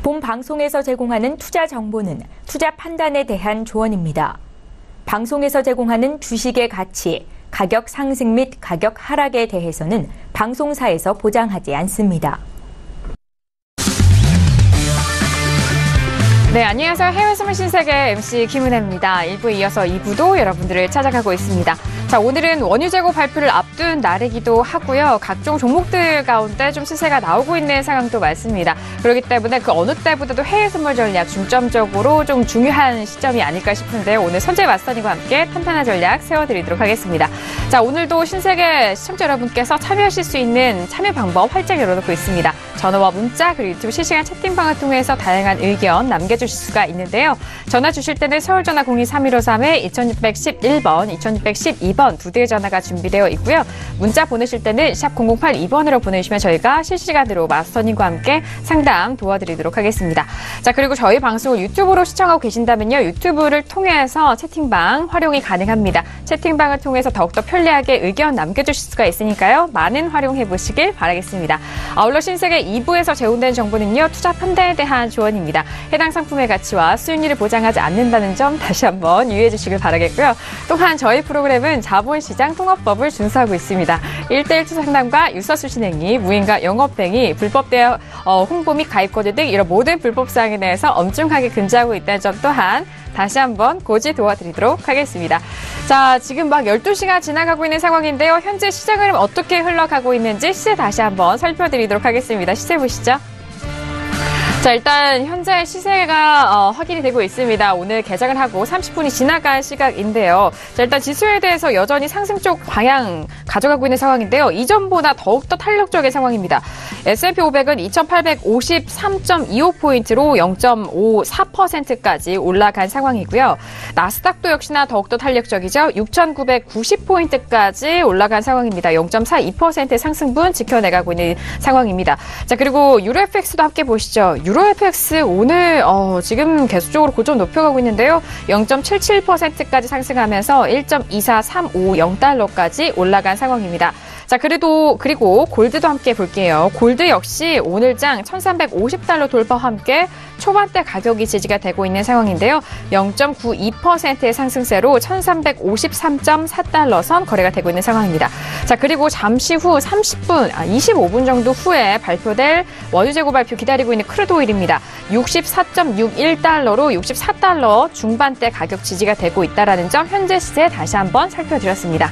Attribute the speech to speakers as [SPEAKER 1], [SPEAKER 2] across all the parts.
[SPEAKER 1] 본 방송에서 제공하는 투자 정보는 투자 판단에 대한 조언입니다. 방송에서 제공하는 주식의 가치, 가격 상승 및 가격 하락에 대해서는 방송사에서 보장하지 않습니다.
[SPEAKER 2] 네, 안녕하세요. 해외 숨은 신세계 MC 김은혜입니다. 1부에 이어서 2부도 여러분들을 찾아가고 있습니다. 자, 오늘은 원유 재고 발표를 앞둔 날이기도 하고요. 각종 종목들 가운데 좀 시세가 나오고 있는 상황도 많습니다. 그렇기 때문에 그 어느 때보다도 해외 선물 전략 중점적으로 좀 중요한 시점이 아닐까 싶은데요. 오늘 선재 마스터님과 함께 탄탄한 전략 세워드리도록 하겠습니다. 자, 오늘도 신세계 시청자 여러분께서 참여하실 수 있는 참여 방법 활짝 열어놓고 있습니다. 전화와 문자 그리고 유튜브 실시간 채팅방을 통해서 다양한 의견 남겨주실 수가 있는데요. 전화 주실 때는 서울 전화 023153-2611번, 2612번 두 대의 전화가 준비되어 있고요. 문자 보내실 때는 샵 0082번으로 보내주시면 저희가 실시간으로 마스터님과 함께 상담 도와드리도록 하겠습니다. 자, 그리고 저희 방송을 유튜브로 시청하고 계신다면요. 유튜브를 통해서 채팅방 활용이 가능합니다. 채팅방을 통해서 더욱더 편리하게 의견 남겨주실 수가 있으니까요. 많은 활용해 보시길 바라겠습니다. 아울러 신세계 2부에서 제공된 정보는요. 투자 판단에 대한 조언입니다. 해당 상품의 가치와 수익률을 보장하지 않는다는 점 다시 한번 유의해 주시길 바라겠고요. 또한 저희 프로그램은 자본시장 통합법을 준수하고 있습니다. 1:1 투자 상담과 유서 수신행위, 무인가 영업행위, 불법 대여 홍보 및 가입코드 등 이런 모든 불법 사항에 대해서 엄중하게 금지하고 있다는 점 또한 다시 한번 고지 도와드리도록 하겠습니다. 자, 지금 막 12시가 지나가고 있는 상황인데요. 현재 시장 흐름 어떻게 흘러가고 있는지 시세 다시 한번 살펴드리도록 하겠습니다. 시세 보시죠. 자, 일단 현재 시세가 확인이 되고 있습니다. 오늘 개장을 하고 30분이 지나간 시각인데요. 자, 일단 지수에 대해서 여전히 상승 쪽 방향 가져가고 있는 상황인데요. 이전보다 더욱더 탄력적인 상황입니다. S&P 500은 2853.25포인트로 0.54%까지 올라간 상황이고요. 나스닥도 역시나 더욱더 탄력적이죠. 6990포인트까지 올라간 상황입니다. 0.42% 상승분 지켜내가고 있는 상황입니다. 자, 그리고 유로 FX도 함께 보시죠. 유로 FX 오늘 지금 계속적으로 고점 높여가고 있는데요. 0.77%까지 상승하면서 1.24350달러까지 올라간 상황입니다. 자, 그리고 골드도 함께 볼게요. 골드 역시 오늘장 1350달러 돌파와 함께 초반대 가격이 지지가 되고 있는 상황인데요. 0.92%의 상승세로 1353.4달러 선 거래가 되고 있는 상황입니다. 자, 그리고 잠시 후 25분 정도 후에 발표될 원유 재고 발표 기다리고 있는 크루드 오일입니다. 64.61달러로 64달러 중반대 가격 지지가 되고 있다는 점 현재 시세 다시 한번 살펴드렸습니다.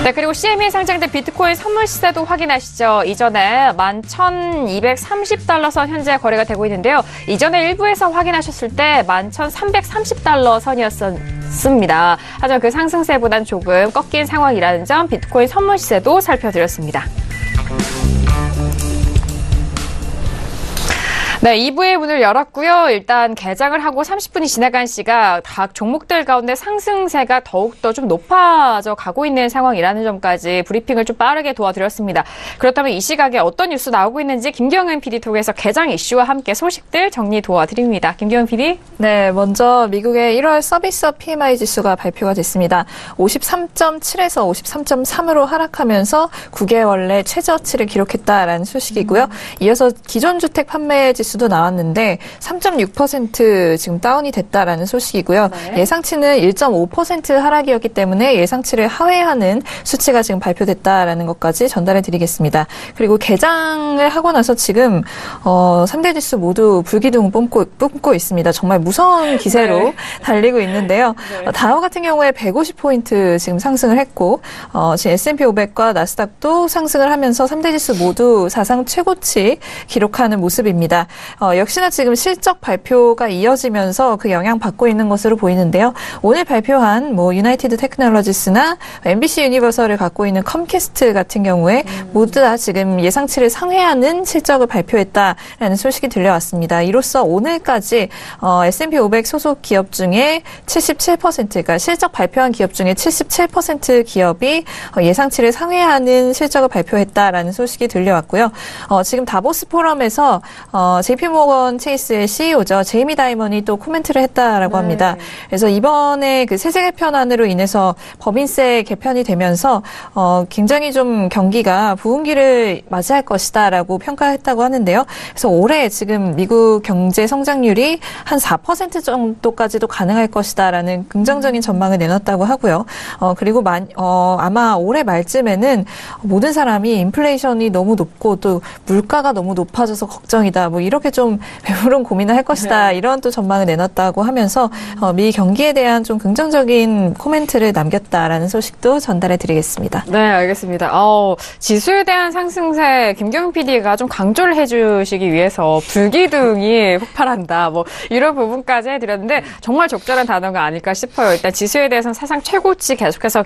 [SPEAKER 2] 네, 그리고 CME에 상장된 비트코인 선물 시세도 확인하시죠. 이전에 11,230달러 선 현재 거래가 되고 있는데요. 이전에 일부에서 확인하셨을 때 11,330달러 선이었습니다. 하지만 그 상승세보단 조금 꺾인 상황이라는 점 비트코인 선물 시세도 살펴드렸습니다. 네, 2부의 문을 열었고요. 일단 개장을 하고 30분이 지나간 시각 각 종목들 가운데 상승세가 더욱더 좀 높아져 가고 있는 상황이라는 점까지 브리핑을 좀 빠르게 도와드렸습니다. 그렇다면 이 시각에 어떤 뉴스 나오고 있는지 김경은 PD 통해서 개장 이슈와 함께 소식들 정리 도와드립니다. 김경은 PD.
[SPEAKER 3] 네, 먼저 미국의 1월 서비스업 PMI 지수가 발표가 됐습니다. 53.7에서 53.3으로 하락하면서 9개월 내 최저치를 기록했다라는 소식이고요. 이어서 기존 주택 판매 지수도 나왔는데 3.6% 지금 다운이 됐다라는 소식이고요. 네. 예상치는 1.5% 하락이었기 때문에 예상치를 하회하는 수치가 지금 발표됐다라는 것까지 전달해 드리겠습니다. 그리고 개장을 하고 나서 지금 3대 지수 모두 불기둥 뿜고 있습니다. 정말 무서운 기세로 네. 달리고 있는데요. 네. 다우 같은 경우에 150포인트 지금 상승을 했고 지금 S&P 500과 나스닥도 상승을 하면서 3대 지수 모두 사상 최고치 기록하는 모습입니다. 역시나 지금 실적 발표가 이어지면서 그 영향 받고 있는 것으로 보이는데요. 오늘 발표한 유나이티드 테크놀로지스나 MBC 유니버설을 갖고 있는 컴캐스트 같은 경우에 모두 다 지금 예상치를 상회하는 실적을 발표했다라는 소식이 들려왔습니다. 이로써 오늘까지 S&P 500 소속 기업 중에 77%가 실적 발표한 기업 중에 77% 기업이 예상치를 상회하는 실적을 발표했다라는 소식이 들려왔고요. 지금 다보스 포럼에서 JP모건 체이스의 CEO죠. 제이미 다이먼이 또 코멘트를 했다라고 합니다. 그래서 이번에 그 세제 개편안으로 인해서 법인세 개편이 되면서 굉장히 좀 경기가 부흥기를 맞이할 것이다라고 평가했다고 하는데요. 그래서 올해 지금 미국 경제 성장률이 한 4% 정도까지도 가능할 것이다라는 긍정적인 전망을 내놨다고 하고요. 그리고 아마 올해 말쯤에는 모든 사람이 인플레이션이 너무 높고 또 물가가 너무 높아져서 걱정이다. 뭐 이렇게 좀 배부른 고민을 할 것이다. 이런 또 전망을 내놨다고 하면서 미 경기에 대한 좀 긍정적인 코멘트를 남겼다라는 소식도 전달해 드리겠습니다.
[SPEAKER 2] 네, 알겠습니다. 지수에 대한 상승세 김경민 PD가 좀 강조를 해주시기 위해서 불기둥이 폭발한다. 뭐 이런 부분까지 해드렸는데 정말 적절한 단어가 아닐까 싶어요. 일단 지수에 대해서는 사상 최고치 계속해서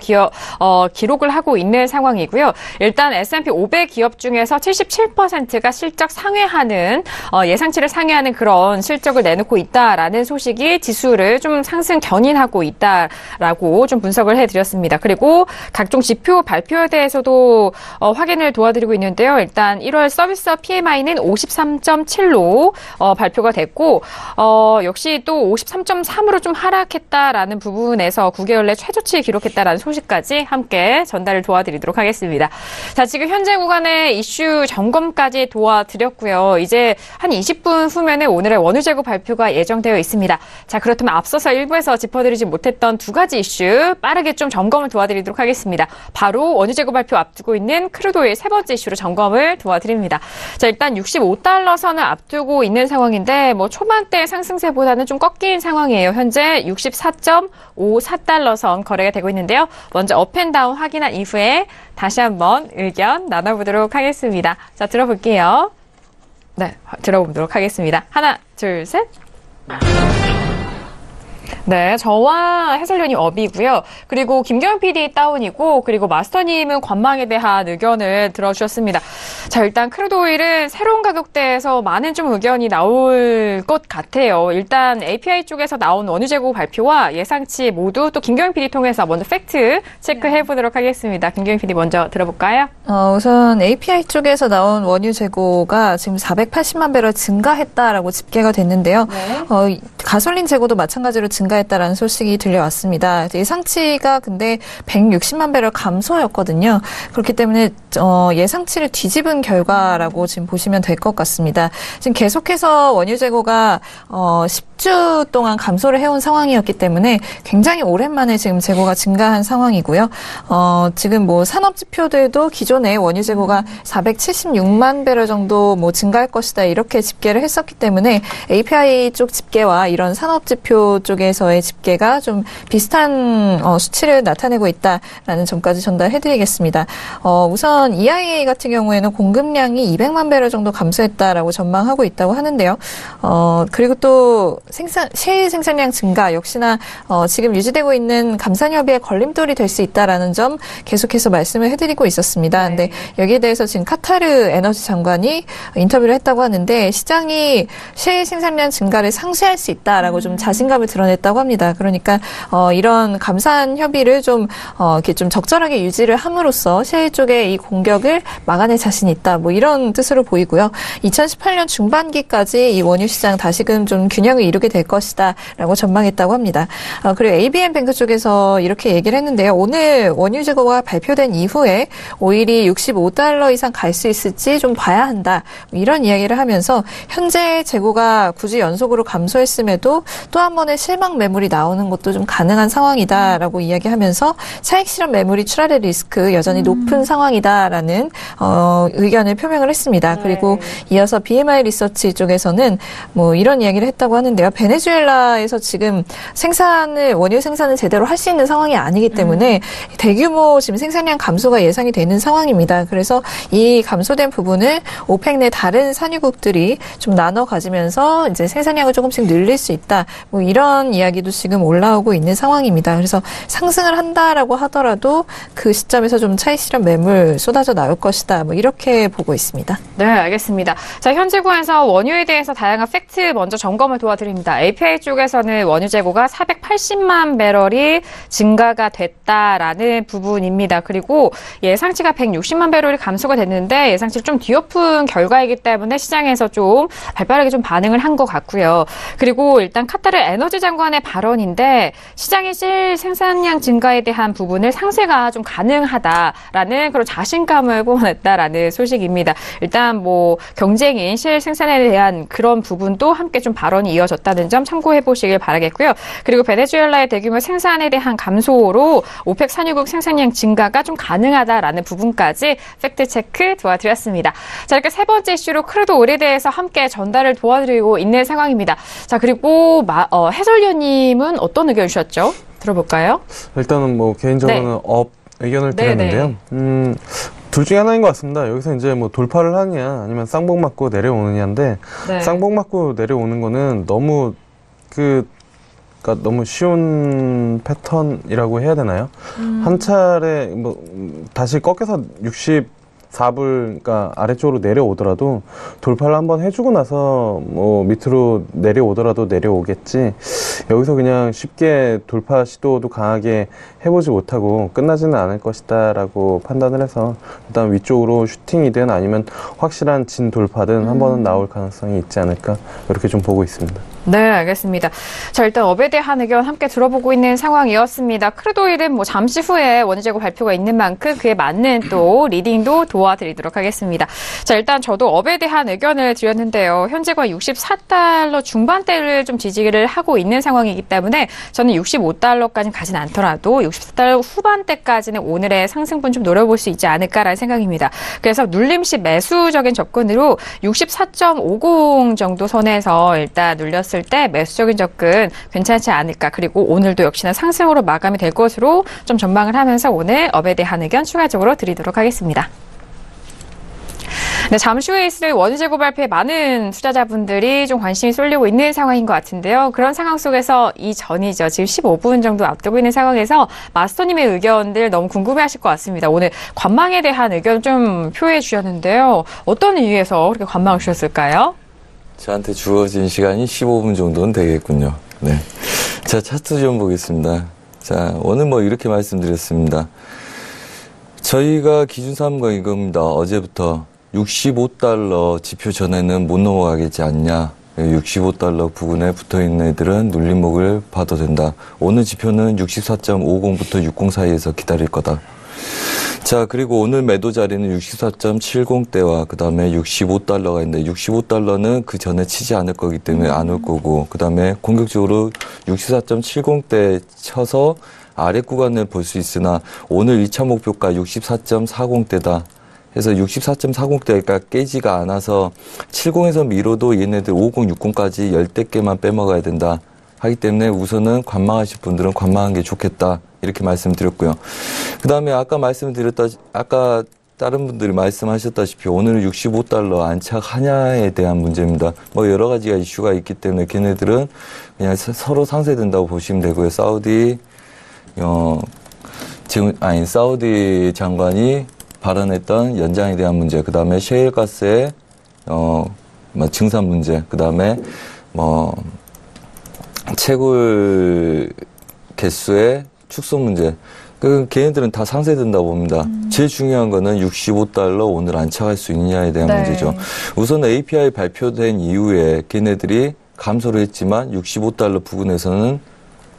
[SPEAKER 2] 기록을 하고 있는 상황이고요. 일단 S&P 500 기업 중에서 77%가 실적 상회하는 예상치를 상회하는 그런 실적을 내놓고 있다라는 소식이 지수를 좀 상승 견인하고 있다라고 좀 분석을 해드렸습니다. 그리고 각종 지표 발표에 대해서도 확인을 도와드리고 있는데요. 일단 1월 서비스업 PMI는 53.7로 발표가 됐고 역시 또 53.3으로 좀 하락했다라는 부분에서 9개월 내 최저치 기록했다라는 소식까지 함께 전달을 도와드리도록 하겠습니다. 자, 지금 현재 구간의 이슈 점검까지 도와드렸고요. 이제 한 20분 후면에 오늘의 원유 재고 발표가 예정되어 있습니다. 자, 그렇다면 앞서서 1부에서 짚어드리지 못했던 두 가지 이슈 빠르게 좀 점검을 도와드리도록 하겠습니다. 바로 원유 재고 발표 앞두고 있는 크루드오일 세 번째 이슈로 점검을 도와드립니다. 자, 일단 65달러 선을 앞두고 있는 상황인데 뭐 초반대 상승세보다는 좀 꺾인 상황이에요. 현재 64.54달러 선 거래가 되고 있는데요. 먼저 업앤다운 확인한 이후에 다시 한번 의견 나눠보도록 하겠습니다. 자, 들어볼게요. 네, 들어보도록 하겠습니다. 하나, 둘, 셋. 네, 저와 해설위원이 업이고요. 그리고 김경현 PD 다운이고, 그리고 마스터님은 관망에 대한 의견을 들어주셨습니다. 자, 일단 크루드오일은 새로운 가격대에서 많은 좀 의견이 나올 것 같아요. 일단 API 쪽에서 나온 원유 재고 발표와 예상치 모두 또 김경현 PD 통해서 먼저 팩트 체크해 보도록 하겠습니다. 김경현 PD 먼저 들어볼까요?
[SPEAKER 3] 우선 API 쪽에서 나온 원유 재고가 지금 480만 배럴 증가했다라고 집계가 됐는데요. 네. 가솔린 재고도 마찬가지로 증가했다라는 소식이 들려왔습니다. 예상치가 근데 160만 배럴 감소였거든요. 그렇기 때문에 예상치를 뒤집은 결과라고 지금 보시면 될 것 같습니다. 지금 계속해서 원유 재고가 10주 동안 감소를 해온 상황이었기 때문에 굉장히 오랜만에 지금 재고가 증가한 상황이고요. 지금 뭐 산업 지표들도 기존에 원유 재고가 476만 배럴 정도 뭐 증가할 것이다 이렇게 집계를 했었기 때문에 API 쪽 집계와 이런 산업 지표 쪽에서의 집계가 좀 비슷한 수치를 나타내고 있다라는 점까지 전달해드리겠습니다. 우선 EIA 같은 경우에는 공급량이 200만 배럴 정도 감소했다라고 전망하고 있다고 하는데요. 그리고 또 셰일 생산량 증가 역시나 지금 유지되고 있는 감산협의의 걸림돌이 될 수 있다라는 점 계속해서 말씀을 해드리고 있었습니다. 근데 여기에 대해서 지금 카타르 에너지 장관이 인터뷰를 했다고 하는데 시장이 셰일 생산량 증가를 상쇄할 수 있다라고 좀 자신감을 드러냈다고 합니다. 그러니까 이런 감산 협의를 좀 이렇게 좀 적절하게 유지를 함으로써 셰일 쪽의 이 공격을 막아낼 자신이 있다. 뭐 이런 뜻으로 보이고요. 2018년 중반기까지 이 원유 시장 다시금 좀 균형을 이루게 될 것이다라고 전망했다고 합니다. 그리고 ABM 뱅크 쪽에서 이렇게 얘기를 했는데요. 오늘 원유 재고가 발표된 이후에 오일이 65달러 이상 갈 수 있을지 좀 봐야 한다. 이런 이야기를 하면서 현재 재고가 굳이 연속으로 감소했음에도 또 한 번의 실망 매물이 나오는 것도 좀 가능한 상황이다라고 이야기하면서 차익 실현 매물이 출하될 리스크 여전히 높은 상황이다라는 의견을 표명을 했습니다. 그리고 이어서 BMI 리서치 쪽에서는 뭐 이런 이야기를 했다고 하는데요. 베네수엘라에서 지금 원유 생산을 제대로 할 수 있는 상황이 아니기 때문에 대규모 지금 생산량 감소가 예상이 되는 상황입니다. 그래서 이 감소된 부분을 오펙 내 다른 산유국들이 좀 나눠 가지면서 이제 생산량을 조금씩 늘릴 수 있다. 뭐 이런 이야기도 지금 올라오고 있는 상황입니다. 그래서 상승을 한다라고 하더라도 그 시점에서 좀 차익 실현 매물 쏟아져 나올 것이다. 뭐 이렇게 보고 있습니다.
[SPEAKER 2] 네, 알겠습니다. 자, 현재 구간에서 원유에 대해서 다양한 팩트 먼저 점검을 도와드립니다. 부분입니다. API 쪽에서는 원유 재고가 480만 배럴이 증가가 됐다라는 부분입니다. 그리고 예상치가 160만 배럴이 감소가 됐는데 예상치를 좀 뒤엎은 결과이기 때문에 시장에서 좀 발빠르게 좀 반응을 한 것 같고요. 그리고 일단 카타르 에너지 장관의 발언인데 시장의 실 생산량 증가에 대한 부분을 상쇄가 좀 가능하다라는 그런 자신감을 뿜어냈다라는 소식입니다. 일단 뭐 경쟁인 실 생산에 대한 그런 부분도 함께 좀 발언이 이어졌다는 점 참고해 보시길 바라겠고요. 그리고 베네수엘라의 대규모 생산에 대한 감소로 오펙 산유국 생산량 증가가 좀 가능하다라는 부분까지 팩트 체크 도와드렸습니다. 자, 이렇게 세 번째 이슈로 크루드 오일에 대해서 함께 전달을 도와드리고 있는 상황입니다. 자, 그리고 해설위원님은 어떤 의견 주셨죠? 들어볼까요?
[SPEAKER 4] 일단은 뭐 개인적으로는 업 의견을 드렸는데요. 둘 중에 하나인 것 같습니다. 여기서 이제 뭐 돌파를 하느냐 아니면 쌍봉 맞고 내려오느냐인데 쌍봉 맞고 내려오는 거는 너무 그러니까 너무 쉬운 패턴이라고 해야 되나요? 한 차례 뭐 다시 꺾여서 64불 그러니까 아래쪽으로 내려오더라도 돌파를 한번 해주고 나서 뭐 밑으로 내려오더라도 내려오겠지. 여기서 그냥 쉽게 돌파 시도도 강하게 해보지 못하고 끝나지는 않을 것이다라고 판단을 해서 일단 위쪽으로 슈팅이든 아니면 확실한 진 돌파든 한 번은 나올 가능성이 있지 않을까 이렇게 좀 보고 있습니다.
[SPEAKER 2] 네, 알겠습니다. 자, 일단 업에 대한 의견 함께 들어보고 있는 상황이었습니다. 크루드 오일은 뭐 잠시 후에 원유 재고 발표가 있는 만큼 그에 맞는 또 리딩도 도와드리도록 하겠습니다. 자, 일단 저도 업에 대한 의견을 드렸는데요. 현재 거의 64달러 중반대를 좀 지지를 하고 있는 상황이기 때문에 저는 65달러까지는 가진 않더라도 64달러 후반대까지는 오늘의 상승분 좀 노려볼 수 있지 않을까라는 생각입니다. 그래서 눌림시 매수적인 접근으로 64.50 정도 선에서 일단 눌렸을 때 매수적인 접근 괜찮지 않을까. 그리고 오늘도 역시나 상승으로 마감이 될 것으로 좀 전망을 하면서 오늘 업에 대한 의견 추가적으로 드리도록 하겠습니다. 네, 잠시 후에 있을 원유 재고 발표에 많은 투자자분들이 좀 관심이 쏠리고 있는 상황인 것 같은데요. 그런 상황 속에서 이전이죠. 지금 15분 정도 앞두고 있는 상황에서 마스터님의 의견들 너무 궁금해하실 것 같습니다. 오늘 관망에 대한 의견 좀 표해 주셨는데요. 어떤 이유에서 그렇게 관망을 주셨을까요?
[SPEAKER 5] 저한테 주어진 시간이 15분 정도는 되겠군요. 네. 자, 차트 좀 보겠습니다. 자, 오늘 뭐 이렇게 말씀드렸습니다. 저희가 기준 삼은 거 이겁니다. 어제부터 65달러 지표 전에는 못 넘어가겠지 않냐. 65달러 부근에 붙어있는 애들은 눌림목을 봐도 된다. 오늘 지표는 64.50부터 60 사이에서 기다릴 거다. 자, 그리고 오늘 매도 자리는 64.70대와 그 다음에 65달러가 있는데 65달러는 그 전에 치지 않을 거기 때문에 안 올 거고 그 다음에 공격적으로 64.70대 쳐서 아래 구간을 볼 수 있으나 오늘 2차 목표가 64.40대다. 해서 64.40대가 깨지가 않아서 70에서 미뤄도 얘네들 50, 60까지 10대 개만 빼먹어야 된다. 하기 때문에 우선은 관망하실 분들은 관망하는 게 좋겠다. 이렇게 말씀드렸고요. 그 다음에 아까 아까 다른 분들이 말씀하셨다시피 오늘은 65달러 안착하냐에 대한 문제입니다. 뭐 여러 가지가 이슈가 있기 때문에 걔네들은 그냥 서로 상쇄된다고 보시면 되고요. 사우디 장관이 발언했던 연장에 대한 문제, 그 다음에 셰일가스의 증산 문제, 그 다음에 채굴 개수의 축소 문제. 걔네들은 다 상쇄된다고 봅니다. 제일 중요한 거는 65달러 오늘 안착할 수 있느냐에 대한 문제죠. 우선 API 발표된 이후에 걔네들이 감소를 했지만 65달러 부근에서는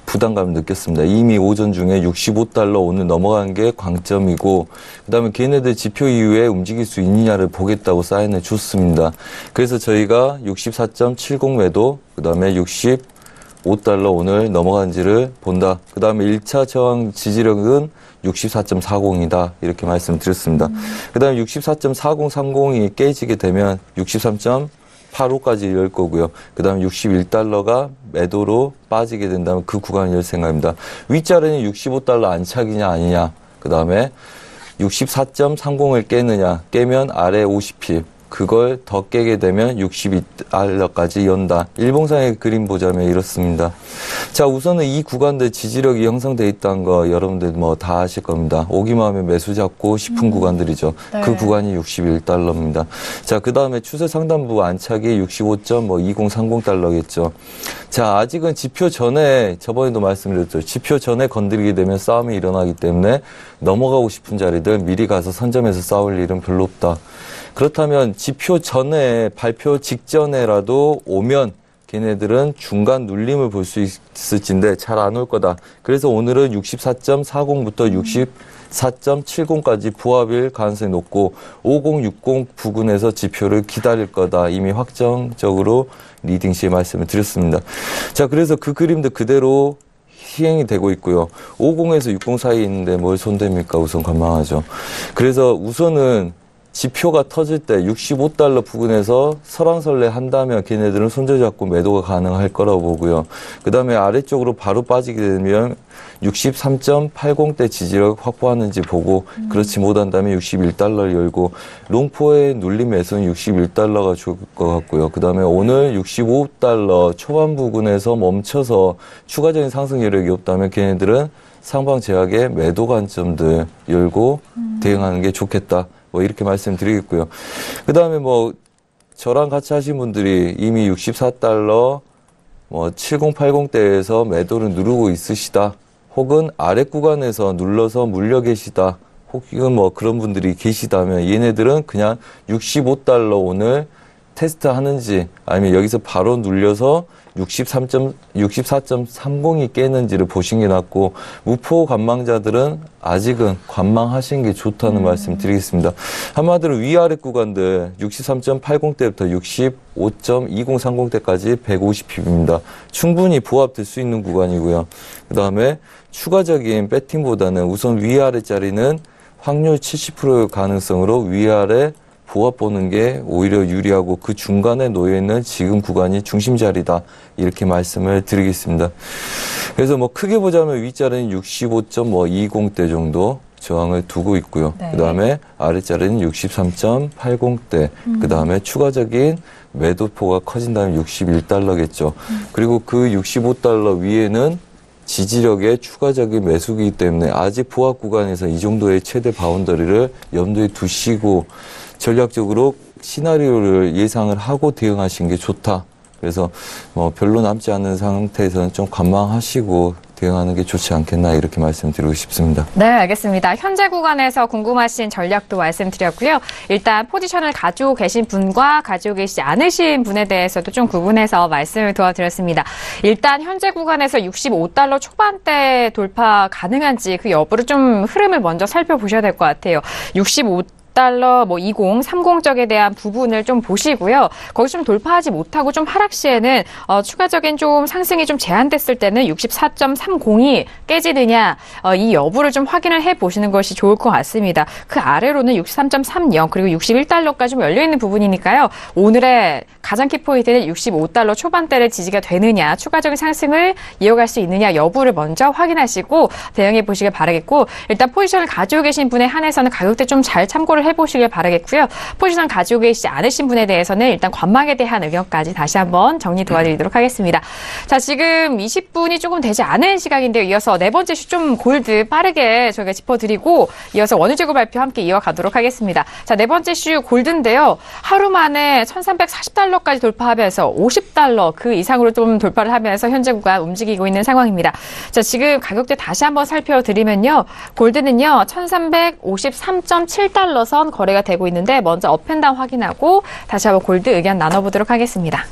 [SPEAKER 5] 부담감을 느꼈습니다. 이미 오전 중에 65달러 오늘 넘어간 게 광점이고 그다음에 걔네들 지표 이후에 움직일 수 있느냐를 보겠다고 사인을 줬습니다. 그래서 저희가 64.70 매도 그다음에 65달러 오늘 넘어간지를 본다. 그다음에 1차 저항 지지력은 64.40이다. 이렇게 말씀드렸습니다. 그다음에 64.4030이 깨지게 되면 63.85까지 열 거고요. 그 다음에 61달러가 매도로 빠지게 된다면 그 구간을 열 생각입니다. 윗자리는 65달러 안착이냐 아니냐. 그 다음에 64.30을 깨느냐. 깨면 아래 50핍. 그걸 더 깨게 되면 62달러까지 연다. 일봉상의 그림 보자면 이렇습니다. 자, 우선은 이 구간들 지지력이 형성돼 있다는 거 여러분들 뭐 다 아실 겁니다. 오기만 하면 매수 잡고 싶은 구간들이죠.
[SPEAKER 3] 네.
[SPEAKER 5] 그 구간이 61달러입니다. 자, 그 다음에 추세 상단부 안착이 65.2030달러겠죠. 자, 아직은 지표 전에, 저번에도 말씀드렸죠. 지표 전에 건드리게 되면 싸움이 일어나기 때문에 넘어가고 싶은 자리들 미리 가서 선점해서 싸울 일은 별로 없다. 그렇다면 지표 전에, 발표 직전에라도 오면 걔네들은 중간 눌림을 볼 수 있을진데 잘 안 올 거다. 그래서 오늘은 64.40부터 64.70까지 부합일 가능성이 높고 5060 부근에서 지표를 기다릴 거다. 이미 확정적으로 리딩 시에 말씀을 드렸습니다. 자, 그래서 그 그림도 그대로 시행이 되고 있고요. 50에서 60 사이에 있는데 뭘 손댑니까? 우선 관망하죠. 그래서 우선은 지표가 터질 때 65달러 부근에서 설왕설래 한다면 걔네들은 손절잡고 매도가 가능할 거라고 보고요. 그 다음에 아래쪽으로 바로 빠지게 되면 63.80대 지지력 확보하는지 보고 그렇지 못한다면 61달러를 열고 롱포의 눌림 매수는 61달러가 좋을 것 같고요. 그 다음에 오늘 65달러 초반 부근에서 멈춰서 추가적인 상승 여력이 없다면 걔네들은 상방 제약의 매도 관점들 열고 대응하는 게 좋겠다. 뭐 이렇게 말씀드리겠고요. 그 다음에 뭐 저랑 같이 하신 분들이 이미 64달러 뭐 7080대에서 매도를 누르고 있으시다. 혹은 아래 구간에서 눌러서 물려 계시다. 혹은 뭐 그런 분들이 계시다면 얘네들은 그냥 65달러 오늘 테스트 하는지 아니면 여기서 바로 눌려서 64.30이 깨는지를 보신 게 낫고 무포 관망자들은 아직은 관망하시는 게 좋다는 말씀 드리겠습니다. 한마디로 위아래 구간들 63.80대부터 65.2030대까지 150핍입니다. 충분히 부합될 수 있는 구간이고요. 그 다음에 추가적인 배팅보다는 우선 위아래 자리는 확률 70% 가능성으로 위아래 부합 보는 게 오히려 유리하고 그 중간에 놓여있는 지금 구간이 중심 자리다. 이렇게 말씀을 드리겠습니다. 그래서 뭐 크게 보자면 윗자리는 65.20대 정도 저항을 두고 있고요.
[SPEAKER 3] 네.
[SPEAKER 5] 그 다음에 아랫자리는 63.80대. 그 다음에 추가적인 매도포가 커진다면 61달러겠죠. 그리고 그 65달러 위에는 지지력의 추가적인 매수기이기 때문에 아직 부합 구간에서 이 정도의 최대 바운더리를 염두에 두시고 전략적으로 시나리오를 예상을 하고 대응하시는 게 좋다. 그래서 뭐 별로 남지 않은 상태에서는 좀 관망하시고 대응하는 게 좋지 않겠나 이렇게 말씀드리고 싶습니다.
[SPEAKER 2] 네, 알겠습니다. 현재 구간에서 궁금하신 전략도 말씀드렸고요. 일단 포지션을 가지고 계신 분과 가지고 계시지 않으신 분에 대해서도 좀 구분해서 말씀을 도와드렸습니다. 일단 현재 구간에서 65달러 초반대 돌파 가능한지 그 여부를 좀 흐름을 먼저 살펴보셔야 될 것 같아요. 65달러 20, 30적에 대한 부분을 좀 보시고요. 거기서 좀 돌파하지 못하고 좀 하락 시에는 추가적인 좀 상승이 좀 제한됐을 때는 64.30이 깨지느냐 이 여부를 좀 확인을 해보시는 것이 좋을 것 같습니다. 그 아래로는 63.30 그리고 61달러까지 좀 열려있는 부분이니까요. 오늘의 가장 키포인트는 65달러 초반대를 지지가 되느냐 추가적인 상승을 이어갈 수 있느냐 여부를 먼저 확인하시고 대응해 보시길 바라겠고 일단 포지션을 가지고 계신 분에 한해서는 가격대 좀 잘 참고를 해보시길 바라겠고요. 포지션 가지고 계시지 않으신 분에 대해서는 일단 관망에 대한 의견까지 다시 한번 정리 도와드리도록 하겠습니다. 자, 지금 20분이 조금 되지 않은 시각인데요. 이어서 네 번째 슈 좀 골드 빠르게 저희가 짚어드리고 이어서 원유재고 발표 함께 이어가도록 하겠습니다. 자, 네 번째 슈 골드인데요. 하루 만에 1340달러까지 돌파하면서 50달러 그 이상으로 좀 돌파를 하면서 현재 구간 움직이고 있는 상황입니다. 자, 지금 가격대 다시 한번 살펴드리면요. 골드는요. 1353.7달러 선 거래가 되고 있는데 먼저 업앤다운 확인하고 다시 한번 골드 의견 나눠보도록 하겠습니다.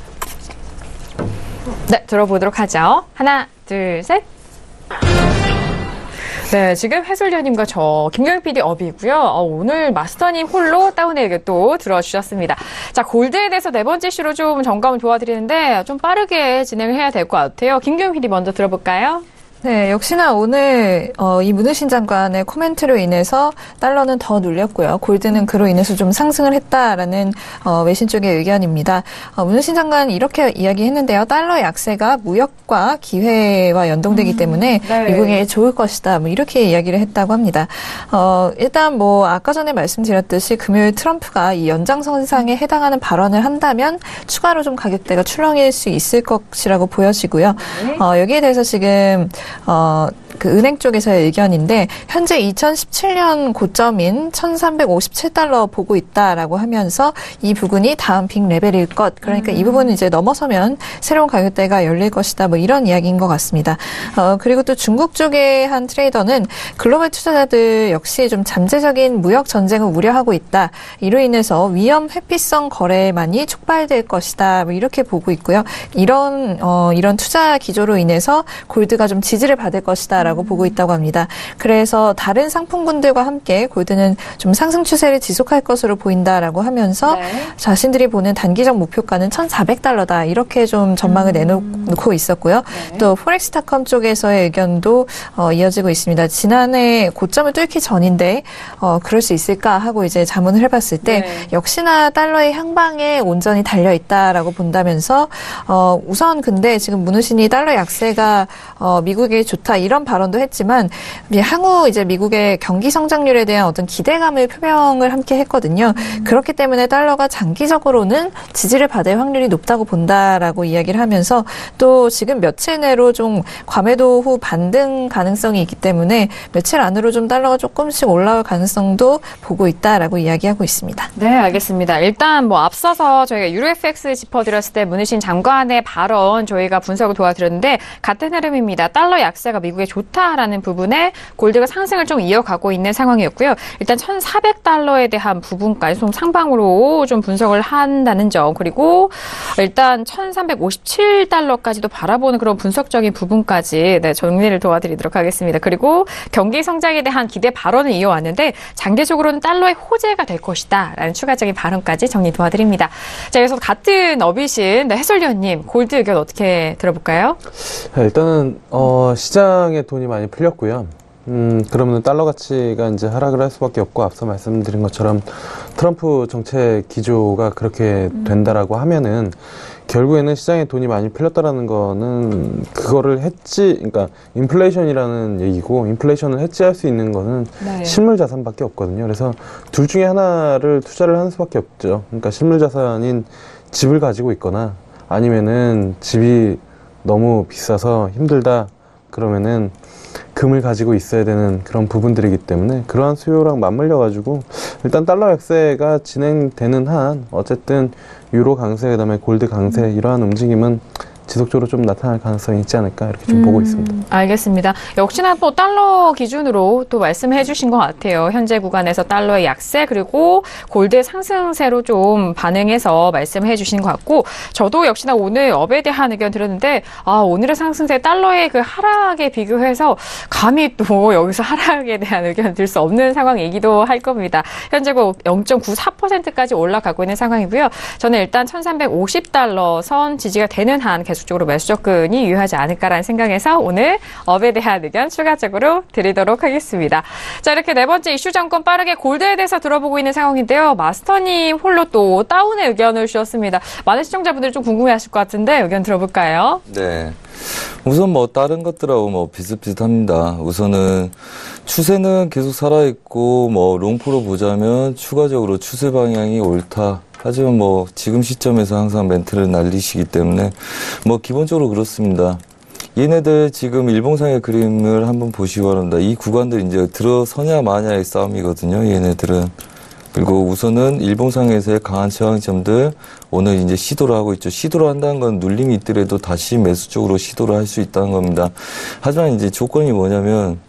[SPEAKER 2] 네, 들어보도록 하죠. 하나, 둘, 셋. 네, 지금 해설위원님과 저 김경희 PD 업이고요. 오늘 마스터님 홀로 다운의 의견 또 들어주셨습니다. 자, 골드에 대해서 네 번째 슈로 좀 점검을 도와드리는데 좀 빠르게 진행을 해야 될 것 같아요. 김경희 PD 먼저 들어볼까요?
[SPEAKER 3] 네, 역시나 오늘 이 문우신 장관의 코멘트로 인해서 달러는 더 눌렸고요. 골드는 그로 인해서 좀 상승을 했다라는 외신 쪽의 의견입니다. 문우신 장관 이렇게 이야기했는데요. 달러 약세가 무역과 기회와 연동되기 때문에
[SPEAKER 2] 네.
[SPEAKER 3] 미국에 좋을 것이다. 뭐 이렇게 이야기를 했다고 합니다. 일단 뭐 아까 전에 말씀드렸듯이 금요일 트럼프가 이 연장선상에 해당하는 발언을 한다면 추가로 좀 가격대가 출렁일 수 있을 것이라고 보여지고요. 여기에 대해서 지금 그 은행 쪽에서의 의견인데 현재 2017년 고점인 1,357달러 보고 있다라고 하면서 이 부분이 다음 빅 레벨일 것. 그러니까 이 부분은 이제 넘어서면 새로운 가격대가 열릴 것이다. 뭐 이런 이야기인 것 같습니다. 그리고 또 중국 쪽의 한 트레이더는 글로벌 투자자들 역시 좀 잠재적인 무역 전쟁을 우려하고 있다. 이로 인해서 위험 회피성 거래만이 촉발될 것이다. 뭐 이렇게 보고 있고요. 이런 투자 기조로 인해서 골드가 좀 지지를 받을 것이다라고 보고 있다고 합니다. 그래서 다른 상품군들과 함께 골드는 좀 상승 추세를 지속할 것으로 보인다라고 하면서 자신들이 보는 단기적 목표가는 1,400달러다. 이렇게 좀 전망을 내놓고 있었고요. 또 포렉스닷컴 쪽에서의 의견도 이어지고 있습니다. 지난해 고점을 뚫기 전인데 그럴 수 있을까 하고 이제 자문을 해봤을 때 역시나 달러의 향방에 온전히 달려 있다라고 본다면서 우선 근데 지금 문우신이 달러 약세가 미국에 좋다 이런 발언도 했지만 향후 이제 미국의 경기 성장률에 대한 어떤 기대감을 표명을 함께 했거든요. 그렇기 때문에 달러가 장기적으로는 지지를 받을 확률이 높다고 본다라고 이야기를 하면서 또 지금 며칠 내로 좀 과매도 후 반등 가능성이 있기 때문에 며칠 안으로 좀 달러가 조금씩 올라올 가능성도 보고 있다라고 이야기하고 있습니다.
[SPEAKER 2] 네, 알겠습니다. 일단 뭐 앞서서 저희가 유로FX 짚어드렸을 때 문우신 장관의 발언 저희가 분석을 도와드렸는데 같은 흐름입니다. 달러 약세가 미국에 좋다라는 부분에 골드가 상승을 좀 이어가고 있는 상황이었고요. 일단 1,400달러에 대한 부분까지 좀 상방으로 좀 분석을 한다는 점, 그리고 일단 1,357달러까지도 바라보는 그런 분석적인 부분까지 정리를 도와드리도록 하겠습니다. 그리고 경기 성장에 대한 기대 발언을 이어왔는데 장기적으로는 달러의 호재가 될 것이다 라는 추가적인 발언까지 정리 도와드립니다. 자, 그래서 같은 어비신 해설위원님 골드 의견 어떻게 들어볼까요?
[SPEAKER 4] 일단은 시장에 돈이 많이 풀렸고요. 그러면 달러 가치가 이제 하락을 할 수밖에 없고 앞서 말씀드린 것처럼 트럼프 정책 기조가 그렇게 된다라고 하면은 결국에는 시장에 돈이 많이 풀렸다라는 거는 그거를 그러니까 인플레이션이라는 얘기고 인플레이션을 해지할 수 있는 거는 실물 자산밖에 없거든요. 그래서 둘 중에 하나를 투자를 하는 수밖에 없죠. 그러니까 실물 자산인 집을 가지고 있거나 아니면은 집이 너무 비싸서 힘들다 그러면은 금을 가지고 있어야 되는 그런 부분들이기 때문에 그러한 수요랑 맞물려 가지고 일단 달러 약세가 진행되는 한 어쨌든 유로 강세 그다음에 골드 강세 이러한 움직임은 지속적으로 좀 나타날 가능성이 있지 않을까 이렇게 좀 보고 있습니다.
[SPEAKER 2] 알겠습니다. 역시나 또 달러 기준으로 또 말씀해 주신 것 같아요. 현재 구간에서 달러의 약세 그리고 골드의 상승세로 좀 반응해서 말씀해 주신 것 같고 저도 역시나 오늘 업에 대한 의견 들었는데 오늘의 상승세 달러의 그 하락에 비교해서 감히 또 여기서 하락에 대한 의견을 들 수 없는 상황이기도 할 겁니다. 현재 0.94%까지 올라가고 있는 상황이고요. 저는 일단 1,350달러 선 지지가 되는 한 계속적으로 매수 접근이 유효하지 않을까라는 생각에서 오늘 업에 대한 의견 추가적으로 드리도록 하겠습니다. 자, 이렇게 네 번째 이슈 정권 빠르게 골드에 대해서 들어보고 있는 상황인데요. 마스터님 홀로 또 다운의 의견을 주셨습니다. 많은 시청자분들이 좀 궁금해하실 것 같은데 의견 들어볼까요?
[SPEAKER 5] 네. 우선 뭐 다른 것들하고 뭐 비슷비슷합니다. 우선은 추세는 계속 살아있고 뭐 롱프로 보자면 추가적으로 추세 방향이 옳다. 하지만 뭐 지금 시점에서 항상 멘트를 날리시기 때문에 뭐 기본적으로 그렇습니다. 얘네들 지금 일봉상의 그림을 한번 보시기 바랍니다. 이 구간들 이제 들어서냐 마냐의 싸움이거든요. 얘네들은. 그리고 우선은 일봉상에서의 강한 저항점들 오늘 이제 시도를 하고 있죠. 시도를 한다는 건 눌림이 있더라도 다시 매수 쪽으로 시도를 할 수 있다는 겁니다. 하지만 이제 조건이 뭐냐면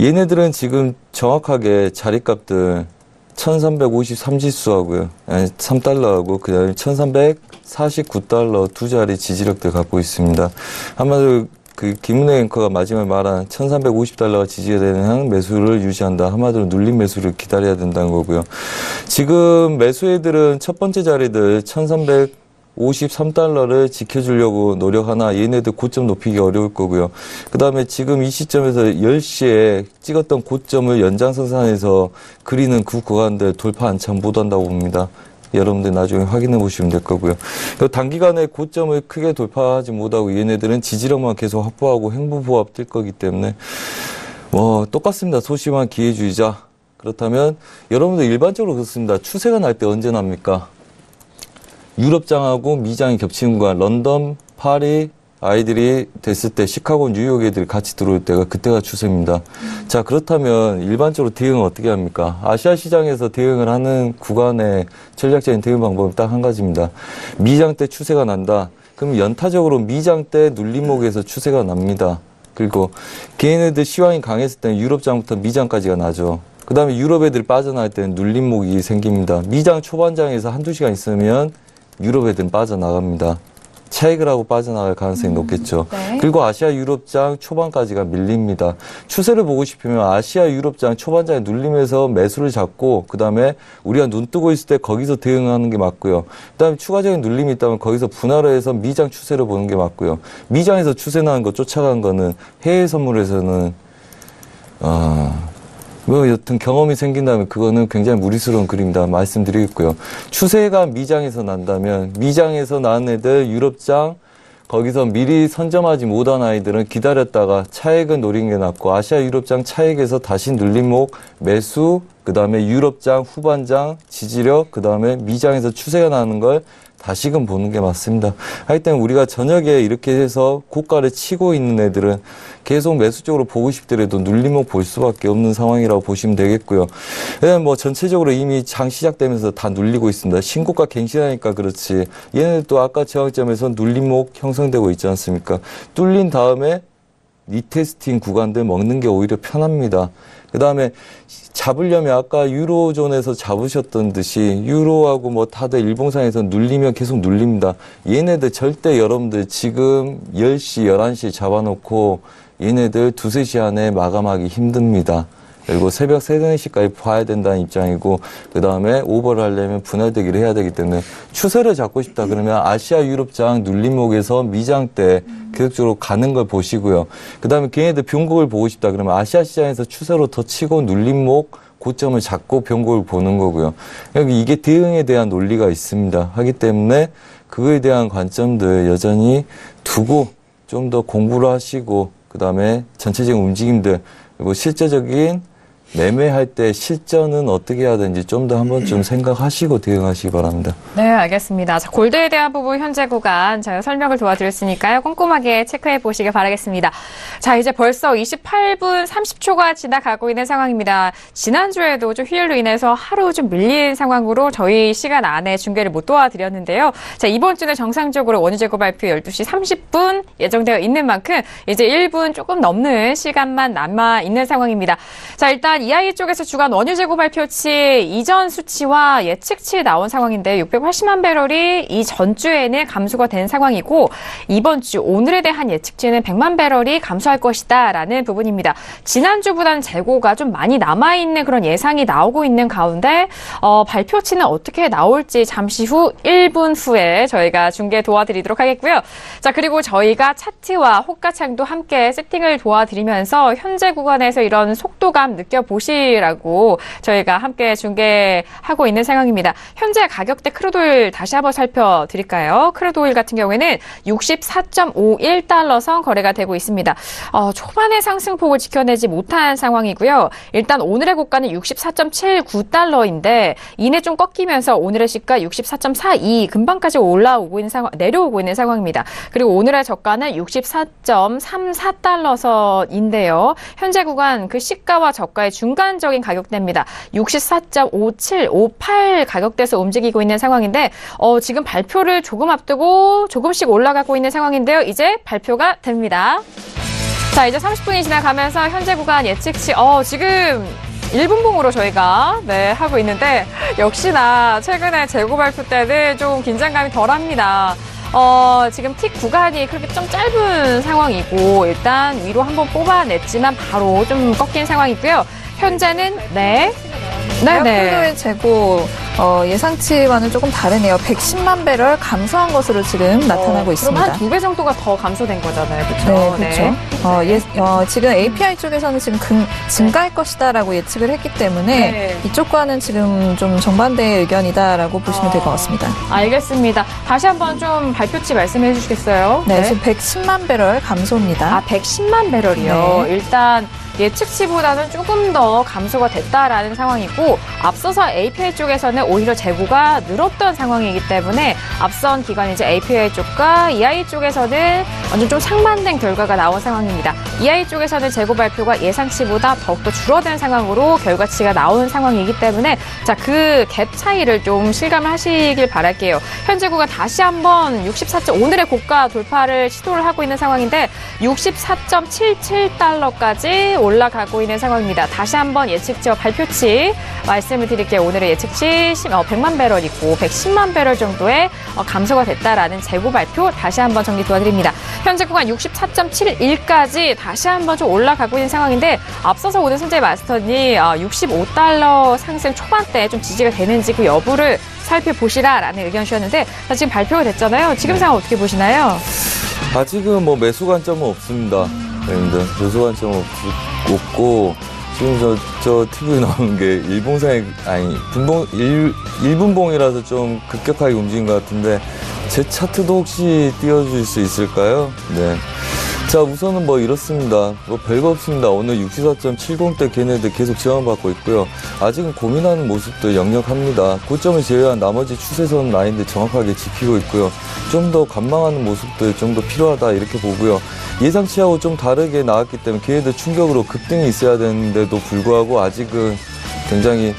[SPEAKER 5] 얘네들은 지금 정확하게 자리값들 1353지수하고요. 아니, 3달러하고 그 다음에 1349달러 두 자리 지지력들 갖고 있습니다. 한마디로 그 김은혜 앵커가 마지막에 말한 1350달러가 지지가 되는 한 매수를 유지한다. 한마디로 눌림 매수를 기다려야 된다는 거고요. 지금 매수애들은 첫 번째 자리들 1300 53달러를 지켜주려고 노력하나 얘네들 고점 높이기 어려울 거고요. 그 다음에 지금 이 시점에서 10시에 찍었던 고점을 연장선상에서 그리는 그 구간들 돌파 한참 못한다고 봅니다. 여러분들 나중에 확인해 보시면 될 거고요. 단기간에 고점을 크게 돌파하지 못하고 얘네들은 지지력만 계속 확보하고 횡보보합 뛸 거기 때문에 똑같습니다. 소심한 기회주의자. 그렇다면 여러분들 일반적으로 그렇습니다. 추세가 날 때 언제 납니까? 유럽장하고 미장이 겹치는 구간, 런던, 파리, 아이들이 됐을 때 시카고, 뉴욕 애들이 같이 들어올 때가 그때가 추세입니다. 자, 그렇다면 일반적으로 대응을 어떻게 합니까? 아시아 시장에서 대응을 하는 구간의 전략적인 대응 방법은 딱 한 가지입니다. 미장 때 추세가 난다. 그럼 연타적으로 미장 때 눌림목에서 추세가 납니다. 그리고 걔네들 시황이 강했을 때는 유럽장부터 미장까지가 나죠. 그 다음에 유럽 애들이 빠져나갈 때는 눌림목이 생깁니다. 미장 초반장에서 한두 시간 있으면 유럽 애들은 빠져나갑니다. 차익을 하고 빠져나갈 가능성이 높겠죠.
[SPEAKER 2] 네.
[SPEAKER 5] 그리고 아시아 유럽장 초반까지가 밀립니다. 추세를 보고 싶으면 아시아 유럽장 초반장에 눌리면서 매수를 잡고 그다음에 우리가 눈 뜨고 있을 때 거기서 대응하는 게 맞고요. 그다음에 추가적인 눌림이 있다면 거기서 분할을 해서 미장 추세를 보는 게 맞고요. 미장에서 추세 나는 거 쫓아간 거는 해외 선물에서는 여튼 경험이 생긴다면 그거는 굉장히 무리스러운 그림이다 말씀드리겠고요. 추세가 미장에서 난다면 미장에서 난 애들 유럽장 거기서 미리 선점하지 못한 아이들은 기다렸다가 차익을 노리는 게 낫고 아시아 유럽장 차익에서 다시 눌림목 매수 그 다음에 유럽장 후반장 지지력 그 다음에 미장에서 추세가 나는 걸 다시금 보는 게 맞습니다. 하여튼 우리가 저녁에 이렇게 해서 고가를 치고 있는 애들은 계속 매수 쪽으로 보고 싶더라도 눌림목 볼 수밖에 없는 상황이라고 보시면 되겠고요. 전체적으로 이미 장 시작되면서 다 눌리고 있습니다. 신고가 갱신하니까 그렇지. 얘네들 또 아까 저항점에서 눌림목 형성되고 있지 않습니까? 뚫린 다음에 리테스팅 구간들 먹는 게 오히려 편합니다. 그 다음에 잡으려면 아까 유로존에서 잡으셨던 듯이 유로하고 다들 일봉상에서 눌리면 계속 눌립니다. 얘네들 절대 여러분들 지금 10시, 11시 잡아놓고 얘네들 2, 3시 안에 마감하기 힘듭니다. 그리고 새벽 3, 4시까지 봐야 된다는 입장이고 그 다음에 오버를 하려면 분할대기를 해야 되기 때문에 추세를 잡고 싶다 그러면 아시아 유럽장 눌림목에서 미장 때 계속적으로 가는 걸 보시고요. 그 다음에 걔네들 변곡을 보고 싶다 그러면 아시아 시장에서 추세로 더 치고 눌림목 고점을 잡고 변곡을 보는 거고요. 이게 대응에 대한 논리가 있습니다. 하기 때문에 그거에 대한 관점들 여전히 두고 좀 더 공부를 하시고 그 다음에 전체적인 움직임들 그리고 실제적인 매매할 때 실전은 어떻게 해야 되는지 좀 더 한번 좀 생각하시고 대응하시기 바랍니다.
[SPEAKER 2] 네, 알겠습니다. 자, 골드에 대한 부분 현재 구간 제가 설명을 도와드렸으니까요. 꼼꼼하게 체크해 보시길 바라겠습니다. 자, 이제 벌써 28분 30초가 지나가고 있는 상황입니다. 지난주에도 좀 휴일로 인해서 하루 좀 밀린 상황으로 저희 시간 안에 중계를 못 도와드렸는데요. 자, 이번 주는 정상적으로 원유 재고 발표 12시 30분 예정되어 있는 만큼 이제 1분 조금 넘는 시간만 남아 있는 상황입니다. 자, 일단 EIA 쪽에서 주간 원유 재고 발표치 이전 수치와 예측치 나온 상황인데 680만 배럴이 이 전주에는 감소가 된 상황이고 이번 주 오늘에 대한 예측치는 100만 배럴이 감소할 것이다 라는 부분입니다. 지난주보다는 재고가 좀 많이 남아있는 그런 예상이 나오고 있는 가운데 발표치는 어떻게 나올지 잠시 후 1분 후에 저희가 중계 도와드리도록 하겠고요. 자, 그리고 저희가 차트와 호가창도 함께 세팅을 도와드리면서 현재 구간에서 이런 속도감 느껴보시라고 저희가 함께 중계하고 있는 상황입니다. 현재 가격대 크루드오일 다시 한번 살펴드릴까요? 크루드오일 같은 경우에는 64.51달러 선 거래가 되고 있습니다. 초반의 상승폭을 지켜내지 못한 상황이고요. 일단 오늘의 고가는 64.79달러인데 이내 좀 꺾이면서 오늘의 시가 64.42 금방까지 올라오고 있는 상황, 내려오고 있는 상황입니다. 그리고 오늘의 저가는 64.34달러 선인데요. 현재 구간 그 시가와 저가의 중간적인 가격대입니다. 64.5758 가격대에서 움직이고 있는 상황인데 지금 발표를 조금 앞두고 조금씩 올라가고 있는 상황인데요. 이제 발표가 됩니다. 자, 이제 30분이 지나가면서 현재 구간 예측치 지금 1분봉으로 저희가 하고 있는데 역시나 최근에 재고 발표 때는 좀 긴장감이 덜합니다. 지금 틱 구간이 그렇게 좀 짧은 상황이고 일단 위로 한번 뽑아냈지만 바로 좀 꺾인 상황이고요. 현재는 크루드오일
[SPEAKER 3] 재고 예상치와는 조금 다르네요. 110만 배럴 감소한 것으로 지금 나타나고 있습니다.
[SPEAKER 2] 그럼 한 2배 정도가 더 감소된 거잖아요. 그렇죠?
[SPEAKER 3] 네, 그렇죠. 지금 API 쪽에서는 지금 증가할 것이다라고 예측을 했기 때문에 이쪽과는 지금 좀 정반대의 의견이다라고 보시면 될 것 같습니다.
[SPEAKER 2] 알겠습니다. 다시 한번 좀 발표치 말씀해 주시겠어요?
[SPEAKER 3] 네, 지금 110만 배럴 감소입니다.
[SPEAKER 2] 110만 배럴이요. 일단 예측치보다는 조금 더 감소가 됐다라는 상황이고 앞서서 API 쪽에서는 오히려 재고가 늘었던 상황이기 때문에 앞선 기간 이제 API 쪽과 EI 쪽에서는 완전 좀 상반된 결과가 나온 상황입니다. EI 쪽에서는 재고 발표가 예상치보다 더욱더 줄어든 상황으로 결과치가 나온 상황이기 때문에 자, 그 갭 차이를 좀 실감을 하시길 바랄게요. 현재 구간 다시 한번 64. 오늘의 고가 돌파를 시도를 하고 있는 상황인데 64.77달러까지 올라가고 있는 상황입니다. 다시 한번 예측치와 발표치 말씀을 드릴게요. 오늘의 예측치 100만 배럴이고 110만 배럴 정도의 감소가 됐다라는 재고 발표 다시 한번 정리 도와드립니다. 현재 구간 64.71까지 다시 한번 좀 올라가고 있는 상황인데 앞서서 오늘 손재 마스터니 65달러 상승 초반대 좀 지지가 되는지 그 여부를 살펴보시라라는 의견 주셨는데 자, 지금 발표가 됐잖아요. 지금 상황 어떻게 보시나요?
[SPEAKER 5] 아직은 뭐 매수 관점은 없습니다. 매수 관점은 없고 지금 저 TV에 나오는 게 일분봉이라서 좀 급격하게 움직인 것 같은데 제 차트도 혹시 띄워줄 수 있을까요? 네. 자, 우선은 뭐 이렇습니다. 뭐 별거 없습니다. 오늘 64.70대 걔네들 계속 저항받고 있고요. 아직은 고민하는 모습도 역력합니다. 고점을 제외한 나머지 추세선 라인들 정확하게 지키고 있고요. 좀 더 관망하는 모습도 좀 더 필요하다 이렇게 보고요. 예상치하고 좀 다르게 나왔기 때문에 걔네들 충격으로 급등이 있어야 되는데도 불구하고 아직은 굉장히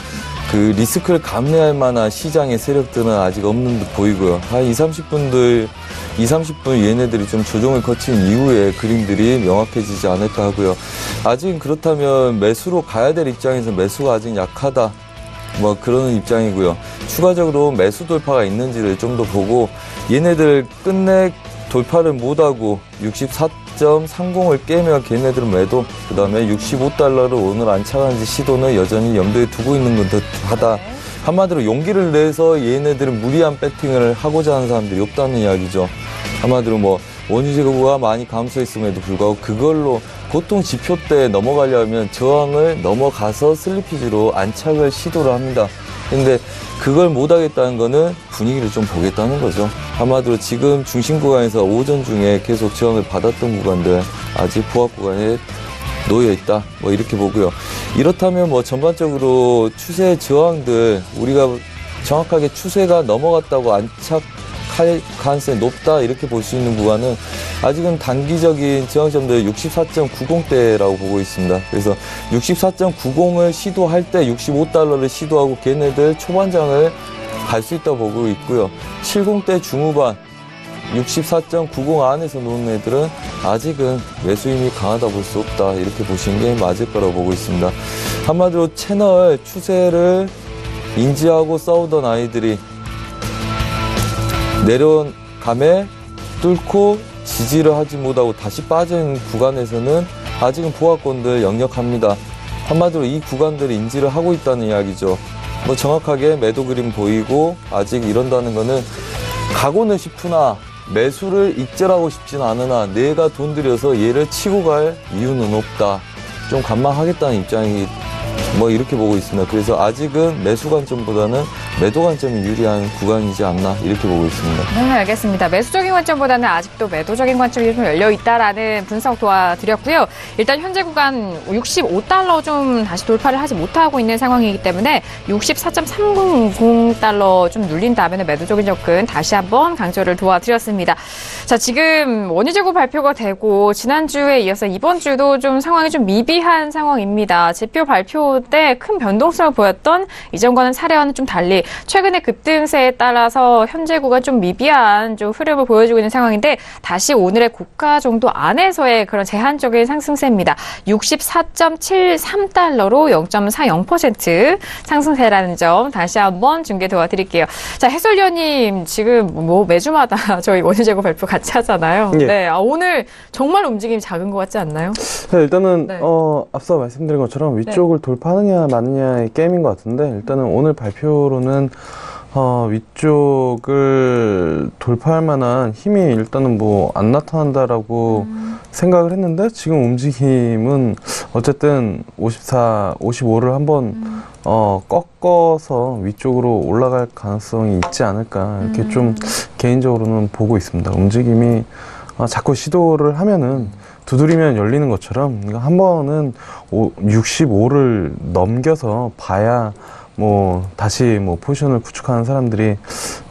[SPEAKER 5] 그 리스크를 감내할 만한 시장의 세력들은 아직 없는 듯 보이고요. 한 20-30분 얘네들이 좀 조정을 거친 이후에 그림들이 명확해지지 않을까 하고요. 아직은 그렇다면 매수로 가야 될 입장에서 매수가 아직 약하다. 뭐 그런 입장이고요. 추가적으로 매수 돌파가 있는지를 좀 더 보고 얘네들 끝내 돌파를 못하고 64.30을 깨면 걔네들은 매도, 그 다음에 65달러를 오늘 안착한지 시도는 여전히 염두에 두고 있는 건 듯하다. 한마디로 용기를 내서 얘네들은 무리한 배팅을 하고자 하는 사람들이 없다는 이야기죠. 한마디로 뭐 원유 재고가 많이 감소했음에도 불구하고 그걸로 보통 지표대 넘어가려면 저항을 넘어가서 슬리피지로 안착을 시도를 합니다. 근데 그걸 못하겠다는 거는 분위기를 좀 보겠다는 거죠. 한마디로 지금 중심 구간에서 오전 중에 계속 저항을 받았던 구간들 아직 포합 구간에 놓여 있다. 뭐 이렇게 보고요. 이렇다면 뭐 전반적으로 추세 저항들 우리가 정확하게 추세가 넘어갔다고 안착할 가능성이 높다 이렇게 볼 수 있는 구간은 아직은 단기적인 저항점들 64.90대라고 보고 있습니다. 그래서 64.90을 시도할 때 65달러를 시도하고 걔네들 초반장을 갈 수 있다고 보고 있고요. 70대 중후반 64.90 안에서 노는 애들은 아직은 매수 힘이 강하다 볼 수 없다 이렇게 보시는 게 맞을 거라고 보고 있습니다. 한마디로 채널 추세를 인지하고 싸우던 아이들이 내려온 감에 뚫고 지지를 하지 못하고 다시 빠진 구간에서는 아직은 보합권들 역력합니다. 한마디로 이 구간들을 인지를 하고 있다는 이야기죠. 뭐 정확하게 매도 그림 보이고 아직 이런다는 거는 가고는 싶으나 매수를 익절하고 싶진 않으나 내가 돈 들여서 얘를 치고 갈 이유는 없다. 좀 관망하겠다는 입장이 뭐 이렇게 보고 있습니다. 그래서 아직은 매수 관점보다는 매도 관점이 유리한 구간이지 않나 이렇게 보고 있습니다.
[SPEAKER 2] 네, 알겠습니다. 매수적인 관점보다는 아직도 매도적인 관점이 좀 열려 있다라는 분석 도와드렸고요. 일단 현재 구간 65달러 좀 다시 돌파를 하지 못하고 있는 상황이기 때문에 64.300달러 좀 눌린 다음에 매도적인 접근 다시 한번 강조를 도와드렸습니다. 자, 지금 원유 재고 발표가 되고 지난주에 이어서 이번 주도 좀 상황이 좀 미비한 상황입니다. 지표 발표 때 큰 변동성을 보였던 이전과는 사례와는 좀 달리 최근의 급등세에 따라서 현재 구간 좀 미비한 좀 흐름을 보여주고 있는 상황인데 다시 오늘의 고가 정도 안에서의 그런 제한적인 상승세입니다. 64.73달러로 0.40% 상승세라는 점 다시 한번 중계 도와드릴게요. 자, 해설위원님 지금 뭐 매주마다 저희 원유 재고 발표 같이 하잖아요.
[SPEAKER 4] 예.
[SPEAKER 2] 네, 오늘 정말 움직임이 작은 것 같지 않나요?
[SPEAKER 4] 네, 일단은
[SPEAKER 2] 네.
[SPEAKER 4] 앞서 말씀드린 것처럼 위쪽을 돌파하느냐 마느냐의 게임인 것 같은데 일단은 오늘 발표로는 일단은 위쪽을 돌파할 만한 힘이 일단은 뭐 안 나타난다라고 생각을 했는데 지금 움직임은 어쨌든 54, 55를 한번 꺾어서 위쪽으로 올라갈 가능성이 있지 않을까 이렇게 좀 개인적으로는 보고 있습니다. 움직임이 자꾸 시도를 하면은 두드리면 열리는 것처럼 한 번은 65를 넘겨서 봐야 뭐 다시 뭐 포지션을 구축하는 사람들이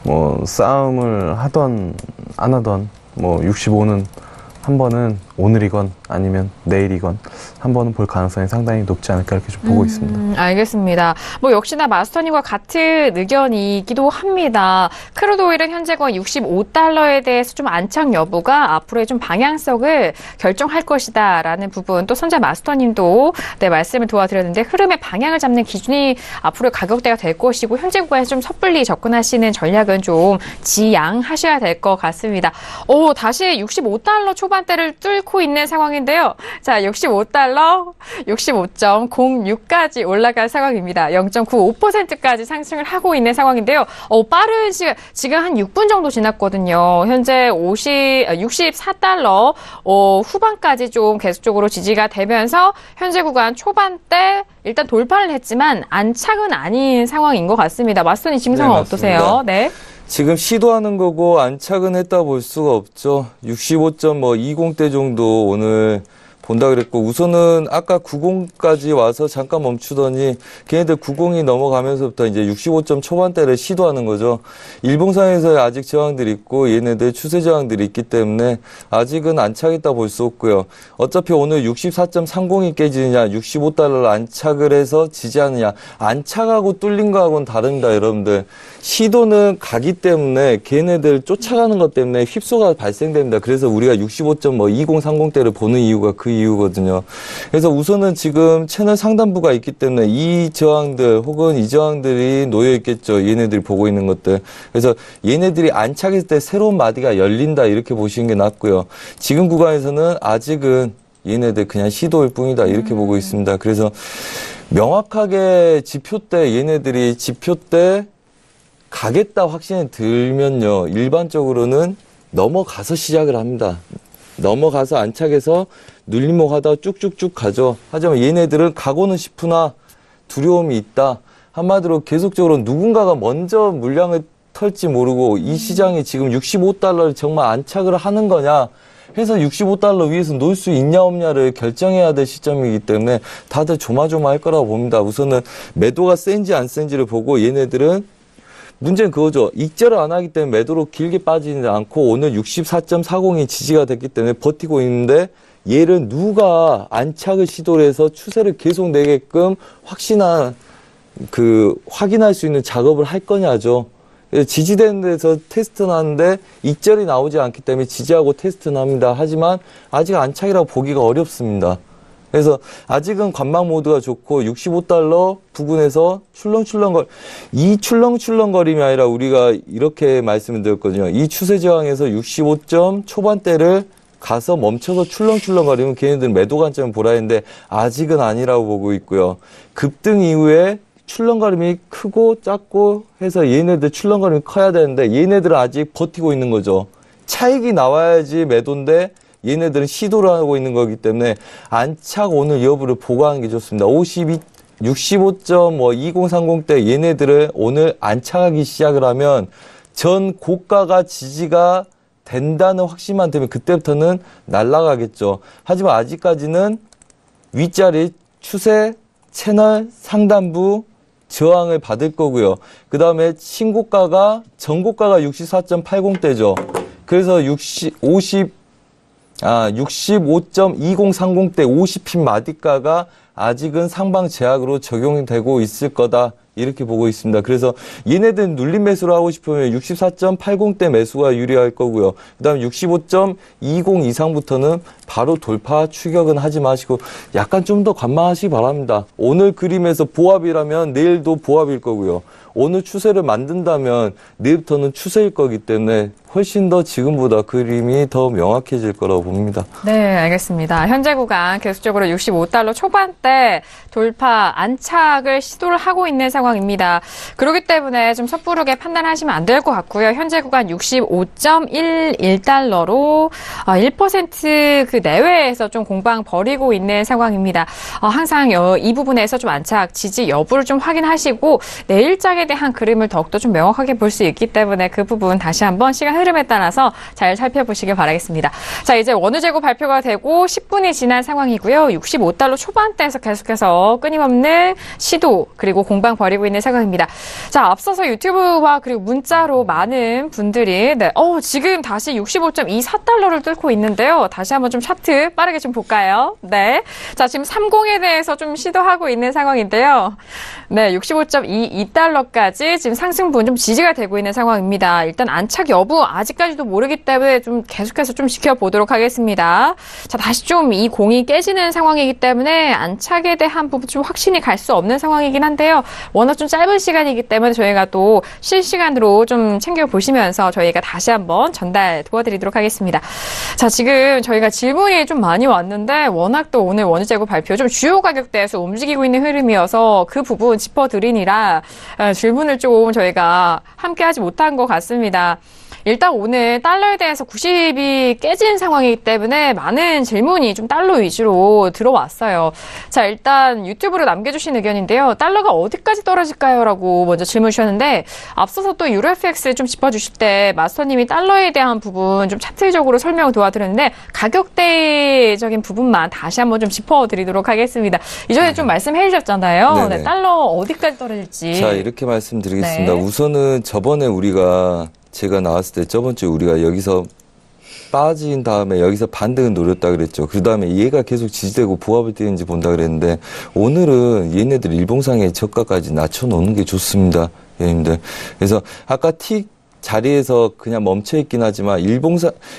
[SPEAKER 4] 뭐 싸움을 하던 안 하던 뭐 65는 한 번은 오늘이건 아니면 내일이건 한 번은 볼 가능성이 상당히 높지 않을까 이렇게 좀 보고 있습니다.
[SPEAKER 2] 알겠습니다. 뭐 역시나 마스터님과 같은 의견이기도 합니다. 크루드 오일은 현재 거의 $65에 대해서 좀 안착 여부가 앞으로의 좀 방향성을 결정할 것이다라는 부분 또 선재 마스터님도 네, 말씀을 도와드렸는데 흐름의 방향을 잡는 기준이 앞으로의 가격대가 될 것이고 현재 구간에서 좀 섣불리 접근하시는 전략은 좀 지양하셔야 될 것 같습니다. 다시 $65 초반대를 뚫고 있는 상황인데요. 자, $65, 65.06까지 올라간 상황입니다. 0.95%까지 상승을 하고 있는 상황인데요. 빠른 시간, 지금 한 6분 정도 지났거든요. 현재 $64 후반까지 좀 계속적으로 지지가 되면서 현재 구간 초반대 일단 돌파를 했지만 안착은 아닌 상황인 것 같습니다. 마스터님 지금 상황 어떠세요? 네.
[SPEAKER 5] 지금 시도하는 거고 안착은 했다 볼 수가 없죠. 65.20대 정도 오늘 본다 그랬고 우선은 아까 90까지 와서 잠깐 멈추더니 걔네들 90이 넘어가면서부터 이제 65점 초반대를 시도하는 거죠. 일봉상에서 아직 저항들이 있고 얘네들 추세 저항들이 있기 때문에 아직은 안착했다 볼 수 없고요. 어차피 오늘 64.30이 깨지느냐 65달러를 안착을 해서 지지하느냐 안착하고 뚫린 거하고는 다릅니다. 여러분들. 시도는 가기 때문에 걔네들 쫓아가는 것 때문에 휩소가 발생됩니다. 그래서 우리가 65.2030대를 보는 이유가 그 이유거든요. 그래서 우선은 지금 채널 상단부가 있기 때문에 이 저항들 혹은 이 저항들이 놓여 있겠죠. 얘네들이 보고 있는 것들. 그래서 얘네들이 안착했을 때 새로운 마디가 열린다 이렇게 보시는 게 낫고요. 지금 구간에서는 아직은 얘네들 그냥 시도일 뿐이다 이렇게 보고 있습니다. 그래서 명확하게 얘네들이 지표 때 가겠다 확신이 들면요. 일반적으로는 넘어가서 시작을 합니다. 넘어가서 안착해서 눌림목 하다 쭉쭉쭉 가죠. 하지만 얘네들은 가고는 싶으나 두려움이 있다. 한마디로 계속적으로 누군가가 먼저 물량을 털지 모르고 이 시장이 지금 $65를 정말 안착을 하는 거냐 해서 $65 위에서 놓을 수 있냐 없냐를 결정해야 될 시점이기 때문에 다들 조마조마할 거라고 봅니다. 우선은 매도가 센지 안 센지를 보고 얘네들은 문제는 그거죠. 익절을 안 하기 때문에 매도로 길게 빠지지 않고 오늘 64.40이 지지가 됐기 때문에 버티고 있는데 얘를 누가 안착을 시도를 해서 추세를 계속 내게끔 확인할 수 있는 작업을 할 거냐죠. 지지되는 데서 테스트는 하는데 익절이 나오지 않기 때문에 지지하고 테스트는 합니다. 하지만 아직 안착이라고 보기가 어렵습니다. 그래서 아직은 관망 모드가 좋고 $65 부근에서 이 출렁출렁거림이 아니라 우리가 이렇게 말씀을 드렸거든요. 이 추세 저항에서 65점 초반대를 가서 멈춰서 출렁출렁거리면 걔네들 매도 관점을 보라 했는데 아직은 아니라고 보고 있고요. 급등 이후에 출렁거림이 크고 작고 해서 얘네들 출렁거림이 커야 되는데 얘네들은 아직 버티고 있는 거죠. 차익이 나와야지 매도인데 얘네들은 시도를 하고 있는 거기 때문에 안착 오늘 여부를 보고하는 게 좋습니다. 65.2030대 얘네들을 오늘 안착하기 시작을 하면 전 고가가 지지가 된다는 확신만 되면 그때부터는 날아가겠죠. 하지만 아직까지는 윗자리 추세 채널 상단부 저항을 받을 거고요. 그 다음에 전고가가 64.80대죠. 그래서 65.2030대 50핀 마디가가 아직은 상방 제약으로 적용이 되고 있을 거다. 이렇게 보고 있습니다. 그래서 얘네들 눌림 매수를 하고 싶으면 64.80대 매수가 유리할 거고요. 그 다음에 65.20 이상부터는 바로 돌파 추격은 하지 마시고 약간 좀 더 관망하시기 바랍니다. 오늘 그림에서 보합이라면 내일도 보합일 거고요. 오늘 추세를 만든다면 내일부터는 추세일 거기 때문에 훨씬 더 지금보다 그림이 더 명확해질 거라고 봅니다.
[SPEAKER 2] 네, 알겠습니다. 현재 구간 계속적으로 65달러 초반대 돌파 안착을 시도를 하고 있는 상황입니다. 그렇기 때문에 좀 섣부르게 판단하시면 안 될 것 같고요. 현재 구간 65.11달러로 1% 그 내외에서 좀 공방 벌이고 있는 상황입니다. 항상 이 부분에서 좀 안착 지지 여부를 좀 확인하시고 내일장에 대한 그림을 더욱더 좀 명확하게 볼 수 있기 때문에 그 부분 다시 한번 시간 흐름에 따라서 잘 살펴보시길 바라겠습니다. 자, 이제 원유 재고 발표가 되고 10분이 지난 상황이고요. 65달러 초반대에서 계속해서 끊임없는 시도 그리고 공방 벌이고 있는 상황입니다. 자, 앞서서 유튜브와 그리고 문자로 많은 분들이 지금 다시 65.24달러를 뚫고 있는데요. 다시 한번 좀 차트 빠르게 좀 볼까요? 네. 자, 지금 30에 대해서 좀 시도하고 있는 상황인데요. 네, 65.22달러까지 지금 상승분 좀 지지가 되고 있는 상황입니다. 일단 안착 여부 아직까지도 모르기 때문에 좀 계속해서 좀 지켜보도록 하겠습니다. 자, 다시 좀 이 공이 깨지는 상황이기 때문에 안착에 대한 부분 좀 확신이 갈 수 없는 상황이긴 한데요. 워낙 좀 짧은 시간이기 때문에 저희가 또 실시간으로 좀 챙겨보시면서 저희가 다시 한번 전달 도와드리도록 하겠습니다. 자, 지금 저희가 질문이 좀 많이 왔는데 워낙 또 오늘 원유 재고 발표 좀 주요 가격대에서 움직이고 있는 흐름이어서 그 부분 짚어드리니라 질문을 조금 저희가 함께 하지 못한 것 같습니다. 일단 오늘 달러에 대해서 90이 깨진 상황이기 때문에 많은 질문이 좀 달러 위주로 들어왔어요. 자, 일단 유튜브로 남겨주신 의견인데요. 달러가 어디까지 떨어질까요? 라고 먼저 질문 주셨는데 앞서서 또 유로 FX 좀 짚어주실 때 마스터님이 달러에 대한 부분 좀 차트적으로 설명을 도와드렸는데 가격대적인 부분만 다시 한번 좀 짚어드리도록 하겠습니다. 이전에 좀 말씀해 주셨잖아요. 네, 달러 어디까지 떨어질지.
[SPEAKER 5] 자, 이렇게 말씀드리겠습니다.
[SPEAKER 2] 네.
[SPEAKER 5] 우선은 저번에 제가 나왔을 때 저번 주에 우리가 여기서 빠진 다음에 여기서 반등을 노렸다 그랬죠. 그 다음에 얘가 계속 지지되고 보합을 뛰는지 본다 그랬는데 오늘은 얘네들 일봉상의 저가까지 낮춰놓는 게 좋습니다. 얘네들. 그래서 아까 틱 자리에서 그냥 멈춰있긴 하지만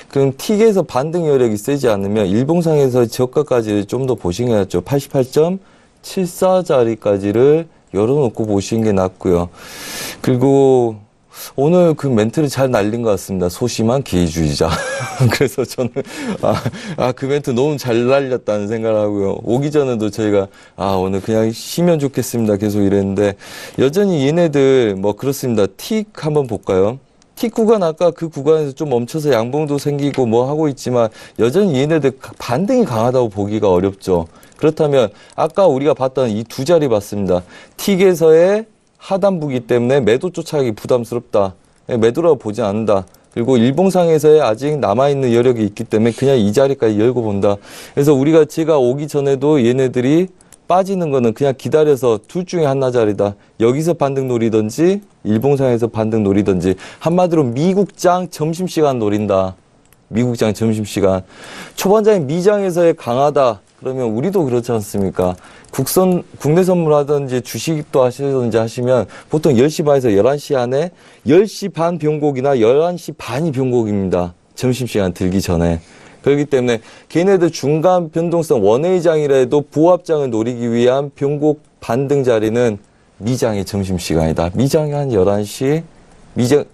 [SPEAKER 5] 그럼 틱에서 반등 여력이 세지 않으면 일봉상에서 저가까지 좀 더 보시는 게 낫죠. 88.74 자리까지를 열어놓고 보시는 게 낫고요. 그리고 오늘 그 멘트를 잘 날린 것 같습니다. 소심한 기회주의자. 그래서 저는, 그 멘트 너무 잘 날렸다는 생각을 하고요. 오기 전에도 저희가, 오늘 그냥 쉬면 좋겠습니다. 계속 이랬는데, 여전히 얘네들, 그렇습니다. 틱 한번 볼까요? 틱 구간 아까 그 구간에서 좀 멈춰서 양봉도 생기고 하고 있지만, 여전히 얘네들 반등이 강하다고 보기가 어렵죠. 그렇다면, 아까 우리가 봤던 이 두 자리 봤습니다. 틱에서의 하단부기 때문에 매도 쫓아가기 부담스럽다. 매도라고 보지 않는다. 그리고 일봉상에서의 아직 남아있는 여력이 있기 때문에 그냥 이 자리까지 열고 본다. 그래서 제가 오기 전에도 얘네들이 빠지는 거는 그냥 기다려서 둘 중에 하나 자리다. 여기서 반등 노리든지 일봉상에서 반등 노리든지 한마디로 미국장 점심시간 노린다. 미국장 점심시간. 초반장의 미장에서의 강하다. 그러면 우리도 그렇지 않습니까? 국내 선물하든지 주식도 하시든지 하시면 보통 10시 반에서 11시 안에 10시 반 변곡이나 11시 반이 변곡입니다. 점심시간 들기 전에. 그렇기 때문에 걔네들 중간 변동성 원회장이라도 보합장을 노리기 위한 변곡 반등 자리는 미장의 점심시간이다. 미장이 한 11시,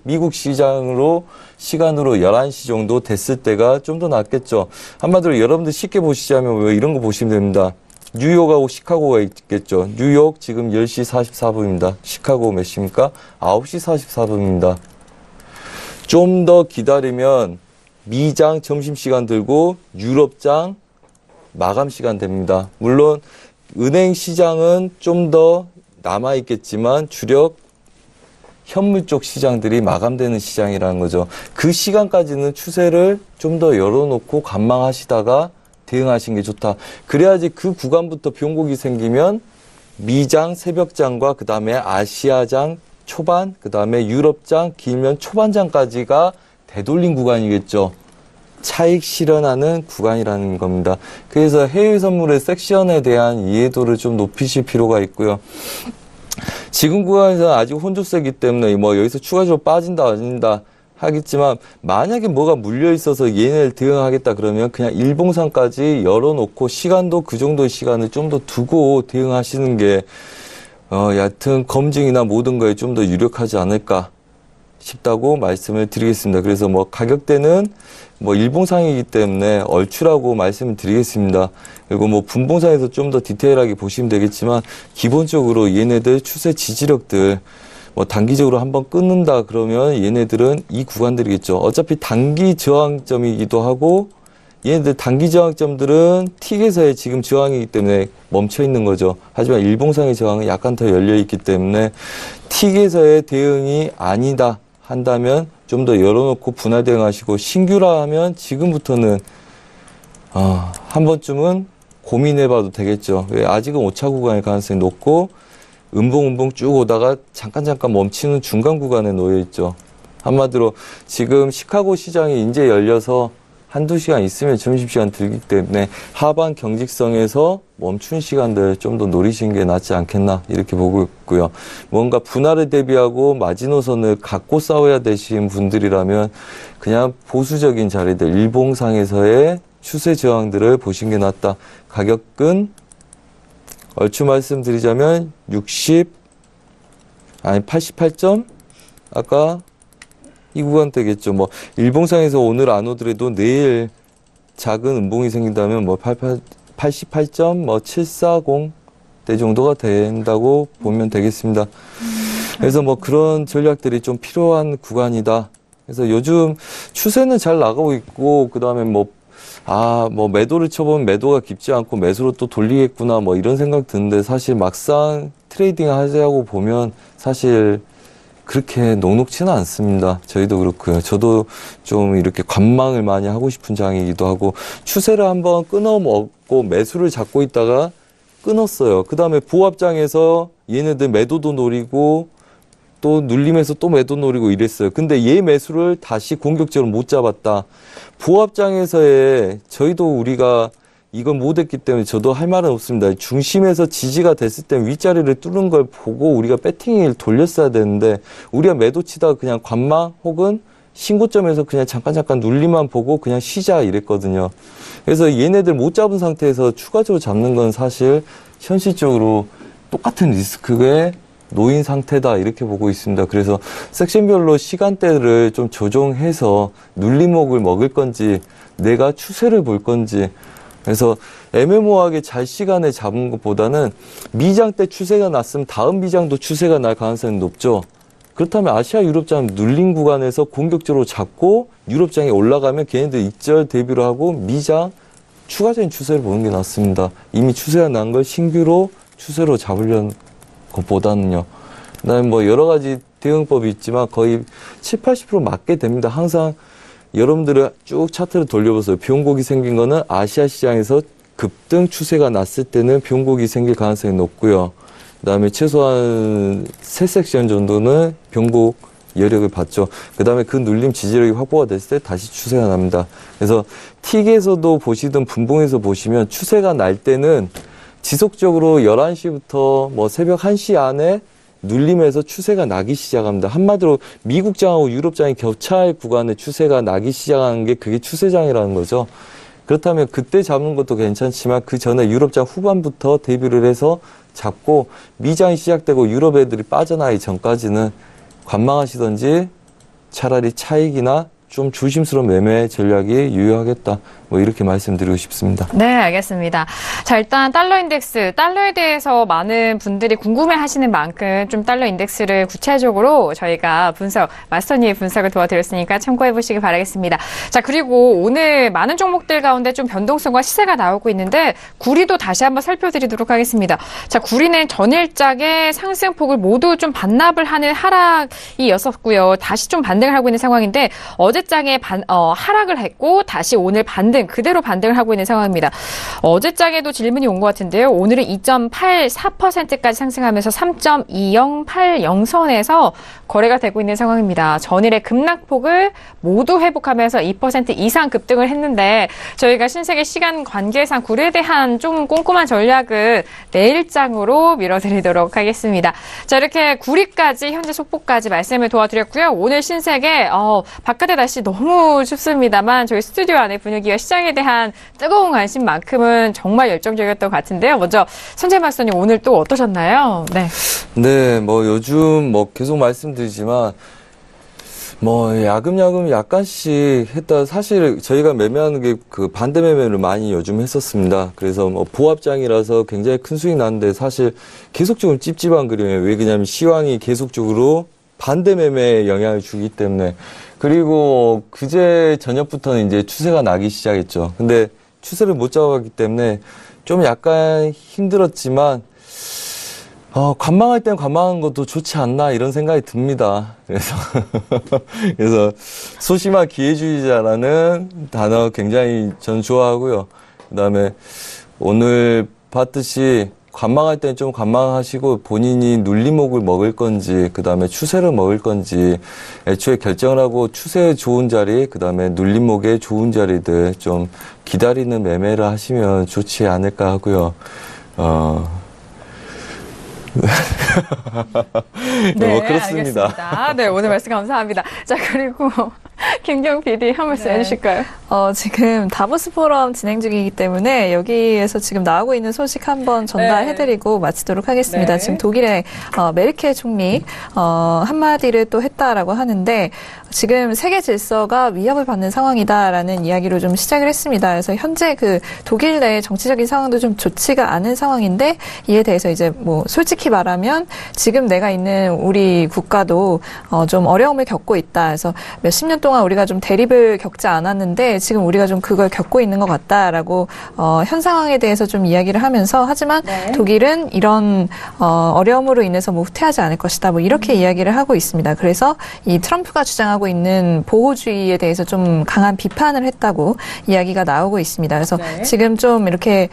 [SPEAKER 5] 미국 시장으로 11시 정도 됐을 때가 좀 더 낫겠죠. 한마디로 여러분들 쉽게 보시자면 왜 이런 거 보시면 됩니다. 뉴욕하고 시카고가 있겠죠. 뉴욕 지금 10시 44분입니다. 시카고 몇 시입니까? 9시 44분입니다. 좀 더 기다리면 미장 점심시간 들고 유럽장 마감시간 됩니다. 물론 은행 시장은 좀 더 남아있겠지만 주력 현물 쪽 시장들이 마감되는 시장이라는 거죠. 그 시간까지는 추세를 좀 더 열어놓고 관망하시다가 대응하시는 게 좋다. 그래야지 그 구간부터 변곡이 생기면 미장, 새벽장과 그 다음에 아시아장 초반, 그 다음에 유럽장, 길면 초반장까지가 되돌린 구간이겠죠. 차익 실현하는 구간이라는 겁니다. 그래서 해외 선물의 섹션에 대한 이해도를 좀 높이실 필요가 있고요. 지금 구간에서는 아직 혼조세이기 때문에 여기서 추가적으로 빠진다 아닌다 하겠지만 만약에 뭐가 물려 있어서 얘네를 대응하겠다 그러면 그냥 일봉상까지 열어놓고 시간도 그 정도의 시간을 좀 더 두고 대응하시는 게 얕은 검증이나 모든 거에 좀 더 유력하지 않을까 싶다고 말씀을 드리겠습니다. 그래서 뭐 가격대는 뭐 일봉상이기 때문에 얼추라고 말씀을 드리겠습니다. 그리고 뭐 분봉상에서 좀 더 디테일하게 보시면 되겠지만 기본적으로 얘네들 추세 지지력들 뭐 단기적으로 한번 끊는다 그러면 얘네들은 이 구간들이겠죠. 어차피 단기 저항점이기도 하고 얘네들 단기 저항점들은 틱에서의 지금 저항이기 때문에 멈춰 있는 거죠. 하지만 일봉상의 저항은 약간 더 열려 있기 때문에 틱에서의 대응이 아니다 한다면 좀 더 열어놓고 분할 대응하시고 신규라 하면 지금부터는 한 번쯤은 고민해봐도 되겠죠. 아직은 5차 구간일 가능성이 높고 음봉 쭉 오다가 잠깐 멈추는 중간 구간에 놓여 있죠. 한마디로 지금 시카고 시장이 이제 열려서 한두 시간 있으면 점심시간 들기 때문에 하반 경직성에서 멈춘 시간들 좀 더 노리시는 게 낫지 않겠나 이렇게 보고 있고요. 뭔가 분할을 대비하고 마지노선을 갖고 싸워야 되신 분들이라면 그냥 보수적인 자리들 일봉상에서의 추세 저항들을 보시는 게 낫다. 가격은 얼추 말씀드리자면 88점? 아까 이 구간 되겠죠. 뭐 일봉상에서 오늘 안 오더라도 내일 작은 음봉이 생긴다면 뭐 88.740대 정도가 된다고 보면 되겠습니다. 그래서 뭐 그런 전략들이 좀 필요한 구간이다. 그래서 요즘 추세는 잘 나가고 있고 그다음에 뭐 매도를 쳐보면 매도가 깊지 않고 매수로 또 돌리겠구나 뭐 이런 생각 드는데 사실 막상 트레이딩 하자고 보면 사실 그렇게 녹록지는 않습니다. 저희도 그렇고요. 저도 좀 이렇게 관망을 많이 하고 싶은 장이기도 하고 추세를 한번 끊어먹고 매수를 잡고 있다가 끊었어요. 그 다음에 보합장에서 얘네들 매도도 노리고 또 눌림에서 또 매도 노리고 이랬어요. 근데 얘 매수를 다시 공격적으로 못 잡았다. 보합장에서의 저희도 우리가 이건 못했기 때문에 저도 할 말은 없습니다. 중심에서 지지가 됐을 때 윗자리를 뚫는 걸 보고 우리가 배팅을 돌렸어야 되는데 우리가 매도 치다가 그냥 관망 혹은 신고점에서 그냥 잠깐 눌리만 보고 그냥 쉬자 이랬거든요. 그래서 얘네들 못 잡은 상태에서 추가적으로 잡는 건 사실 현실적으로 똑같은 리스크에 놓인 상태다 이렇게 보고 있습니다. 그래서 섹션별로 시간대를 좀 조정해서 눌림목을 먹을 건지 내가 추세를 볼 건지 그래서 애매모호하게 잘 시간에 잡은 것보다는 미장 때 추세가 났으면 다음 미장도 추세가 날 가능성이 높죠. 그렇다면 아시아 유럽장 눌린 구간에서 공격적으로 잡고 유럽장이 올라가면 걔네들 익절 대비를 하고 미장 추가적인 추세를 보는 게 낫습니다. 이미 추세가 난 걸 신규로 추세로 잡으려는 것보다는요. 그다음에 뭐 여러 가지 대응법이 있지만 거의 70-80% 맞게 됩니다. 항상 여러분들이 쭉 차트를 돌려보세요. 변곡이 생긴 거는 아시아 시장에서 급등 추세가 났을 때는 변곡이 생길 가능성이 높고요. 그다음에 최소한 3섹션 정도는 변곡 여력을 받죠. 그다음에 그 눌림 지지력이 확보가 됐을 때 다시 추세가 납니다. 그래서 틱에서도 보시든 분봉에서 보시면 추세가 날 때는 지속적으로 11시부터 뭐 새벽 1시 안에 눌림에서 추세가 나기 시작합니다. 한마디로 미국장하고 유럽장이 겹찰 구간에 추세가 나기 시작하는 게 그게 추세장이라는 거죠. 그렇다면 그때 잡는 것도 괜찮지만 그 전에 유럽장 후반부터 대비를 해서 잡고 미장이 시작되고 유럽 애들이 빠져나가기 전까지는 관망하시던지 차라리 차익이나 좀 조심스러운 매매 전략이 유효하겠다. 뭐 이렇게 말씀드리고 싶습니다.
[SPEAKER 2] 네, 알겠습니다. 자, 일단 달러 인덱스, 달러에 대해서 많은 분들이 궁금해하시는 만큼 좀 달러 인덱스를 구체적으로 저희가 마스터님의 분석을 도와드렸으니까 참고해 보시기 바라겠습니다. 자, 그리고 오늘 많은 종목들 가운데 좀 변동성과 시세가 나오고 있는데 구리도 다시 한번 살펴드리도록 하겠습니다. 자, 구리는 전일장의 상승폭을 모두 좀 반납을 하는 하락이었었고요. 다시 좀 반등을 하고 있는 상황인데 어제장에 하락을 했고 다시 오늘 그대로 반등을 하고 있는 상황입니다. 어제장에도 질문이 온 것 같은데요. 오늘은 2.84%까지 상승하면서 3.2080선에서 거래가 되고 있는 상황입니다. 전일의 급락폭을 모두 회복하면서 2% 이상 급등을 했는데 저희가 신세계 시간 관계상 구리에 대한 좀 꼼꼼한 전략은 내일장으로 밀어드리도록 하겠습니다. 자, 이렇게 구리까지 현재 속보까지 말씀을 도와드렸고요. 오늘 신세계 바깥의 날씨 너무 춥습니다만 저희 스튜디오 안의 분위기와 시장에 대한 뜨거운 관심만큼은 정말 열정적이었던 것 같은데요. 먼저 선재 마스터님 오늘 또 어떠셨나요? 네.
[SPEAKER 5] 네, 뭐 요즘 뭐 계속 말씀드리지만 뭐 야금야금 약간씩 했다. 사실 저희가 매매하는 게 그 반대 매매를 많이 요즘 했었습니다. 그래서 뭐 보합장이라서 굉장히 큰 수익 나는데 사실 계속적으로 찝찝한 그림이에요. 왜 그러냐면 시황이 계속적으로 반대 매매에 영향을 주기 때문에. 그리고 그제 저녁부터는 이제 추세가 나기 시작했죠. 근데 추세를 못 잡았기 때문에 좀 약간 힘들었지만 관망할 땐 관망한 것도 좋지 않나 이런 생각이 듭니다. 그래서 소심한 기회주의자라는 단어 굉장히 전 좋아하고요. 그다음에 오늘 봤듯이 관망할 때는 좀 관망하시고 본인이 눌림목을 먹을 건지 그다음에 추세를 먹을 건지 애초에 결정을 하고 추세에 좋은 자리 그다음에 눌림목에 좋은 자리들 좀 기다리는 매매를 하시면 좋지 않을까 하고요.
[SPEAKER 2] 네,
[SPEAKER 5] 뭐 그렇습니다.
[SPEAKER 2] 알겠습니다. 네, 오늘 말씀 감사합니다. 자, 그리고 김경 PD 한 말씀 해주실까요?
[SPEAKER 3] 지금 다보스 포럼 진행 중이기 때문에 여기에서 지금 나오고 있는 소식 한번 전달해드리고 마치도록 하겠습니다. 지금 독일의 메르켈 총리 한마디를 또 했다라고 하는데 지금 세계 질서가 위협을 받는 상황이다라는 이야기로 좀 시작을 했습니다. 그래서 현재 그 독일 내 정치적인 상황도 좀 좋지가 않은 상황인데 이에 대해서 이제 뭐 솔직히 말하면 지금 내가 있는 우리 국가도 좀 어려움을 겪고 있다. 그래서 몇십 년 동안 우리가 좀 대립을 겪지 않았는데 지금 우리가 좀 그걸 겪고 있는 것 같다라고 현 상황에 대해서 좀 이야기를 하면서 하지만 독일은 이런 어려움으로 인해서 뭐 후퇴하지 않을 것이다. 뭐 이렇게 이야기를 하고 있습니다. 그래서 이 트럼프가 주장하고 있는 보호주의에 대해서 좀 강한 비판을 했다고 이야기가 나오고 있습니다. 그래서 지금 좀 이렇게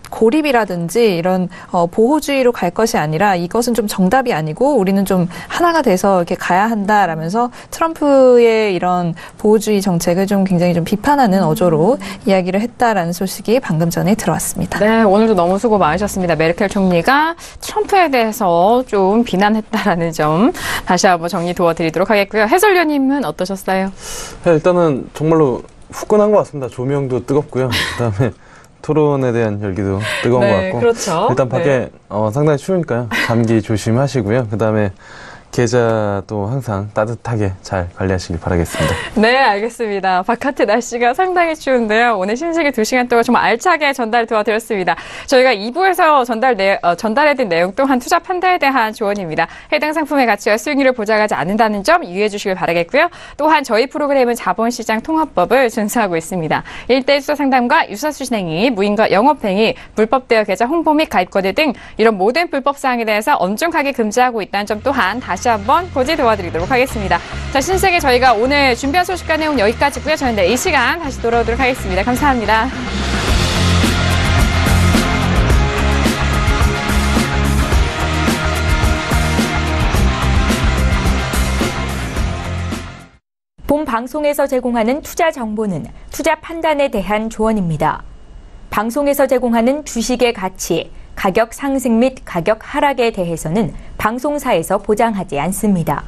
[SPEAKER 3] 고립이라든지 이런 보호주의로 갈 것이 아니라 이것은 좀 정답이 아니고 우리는 좀 하나가 돼서 이렇게 가야 한다라면서 트럼프의 이런 보호주의 정책을 좀 굉장히 좀 비판하는 어조로 이야기를 했다라는 소식이 방금 전에 들어왔습니다.
[SPEAKER 2] 네, 오늘도 너무 수고 많으셨습니다. 메르켈 총리가 트럼프에 대해서 좀 비난했다라는 점 다시 한번 정리 도와드리도록 하겠고요. 해설위원님은 어떠셨어요?
[SPEAKER 4] 네, 일단은 정말로 후끈한 것 같습니다. 조명도 뜨겁고요. 그다음에 토론에 대한 열기도 뜨거운 것 같고.
[SPEAKER 2] 그렇죠.
[SPEAKER 4] 일단 밖에 상당히 추우니까요. 감기 조심하시고요. 그다음에 계좌도 항상 따뜻하게 잘 관리하시길 바라겠습니다.
[SPEAKER 2] 네, 알겠습니다. 바깥의 날씨가 상당히 추운데요. 오늘 신세계 2시간 동안 정말 알차게 전달 도와드렸습니다. 저희가 2부에서 전달해드린 내용 또한 투자 판단에 대한 조언입니다. 해당 상품의 가치와 수익률을 보장하지 않는다는 점 유의해 주시길 바라겠고요. 또한 저희 프로그램은 자본시장 통합법을 준수하고 있습니다. 1대1 수사 상담과 유사수신행위, 무인과 영업행위, 불법 대여 계좌 홍보 및 가입거래 등 이런 모든 불법 사항에 대해서 엄중하게 금지하고 있다는 점 또한 다시 한번 고지 도와드리도록 하겠습니다. 자, 신세계 저희가 오늘 준비한 소식과 내용 여기까지고요. 저희는 내일 이 시간 다시 돌아오도록 하겠습니다. 감사합니다.
[SPEAKER 1] 본 방송에서 제공하는 투자 정보는 투자 판단에 대한 조언입니다. 방송에서 제공하는 주식의 가치, 가격 상승 및 가격 하락에 대해서는 방송사에서 보장하지 않습니다.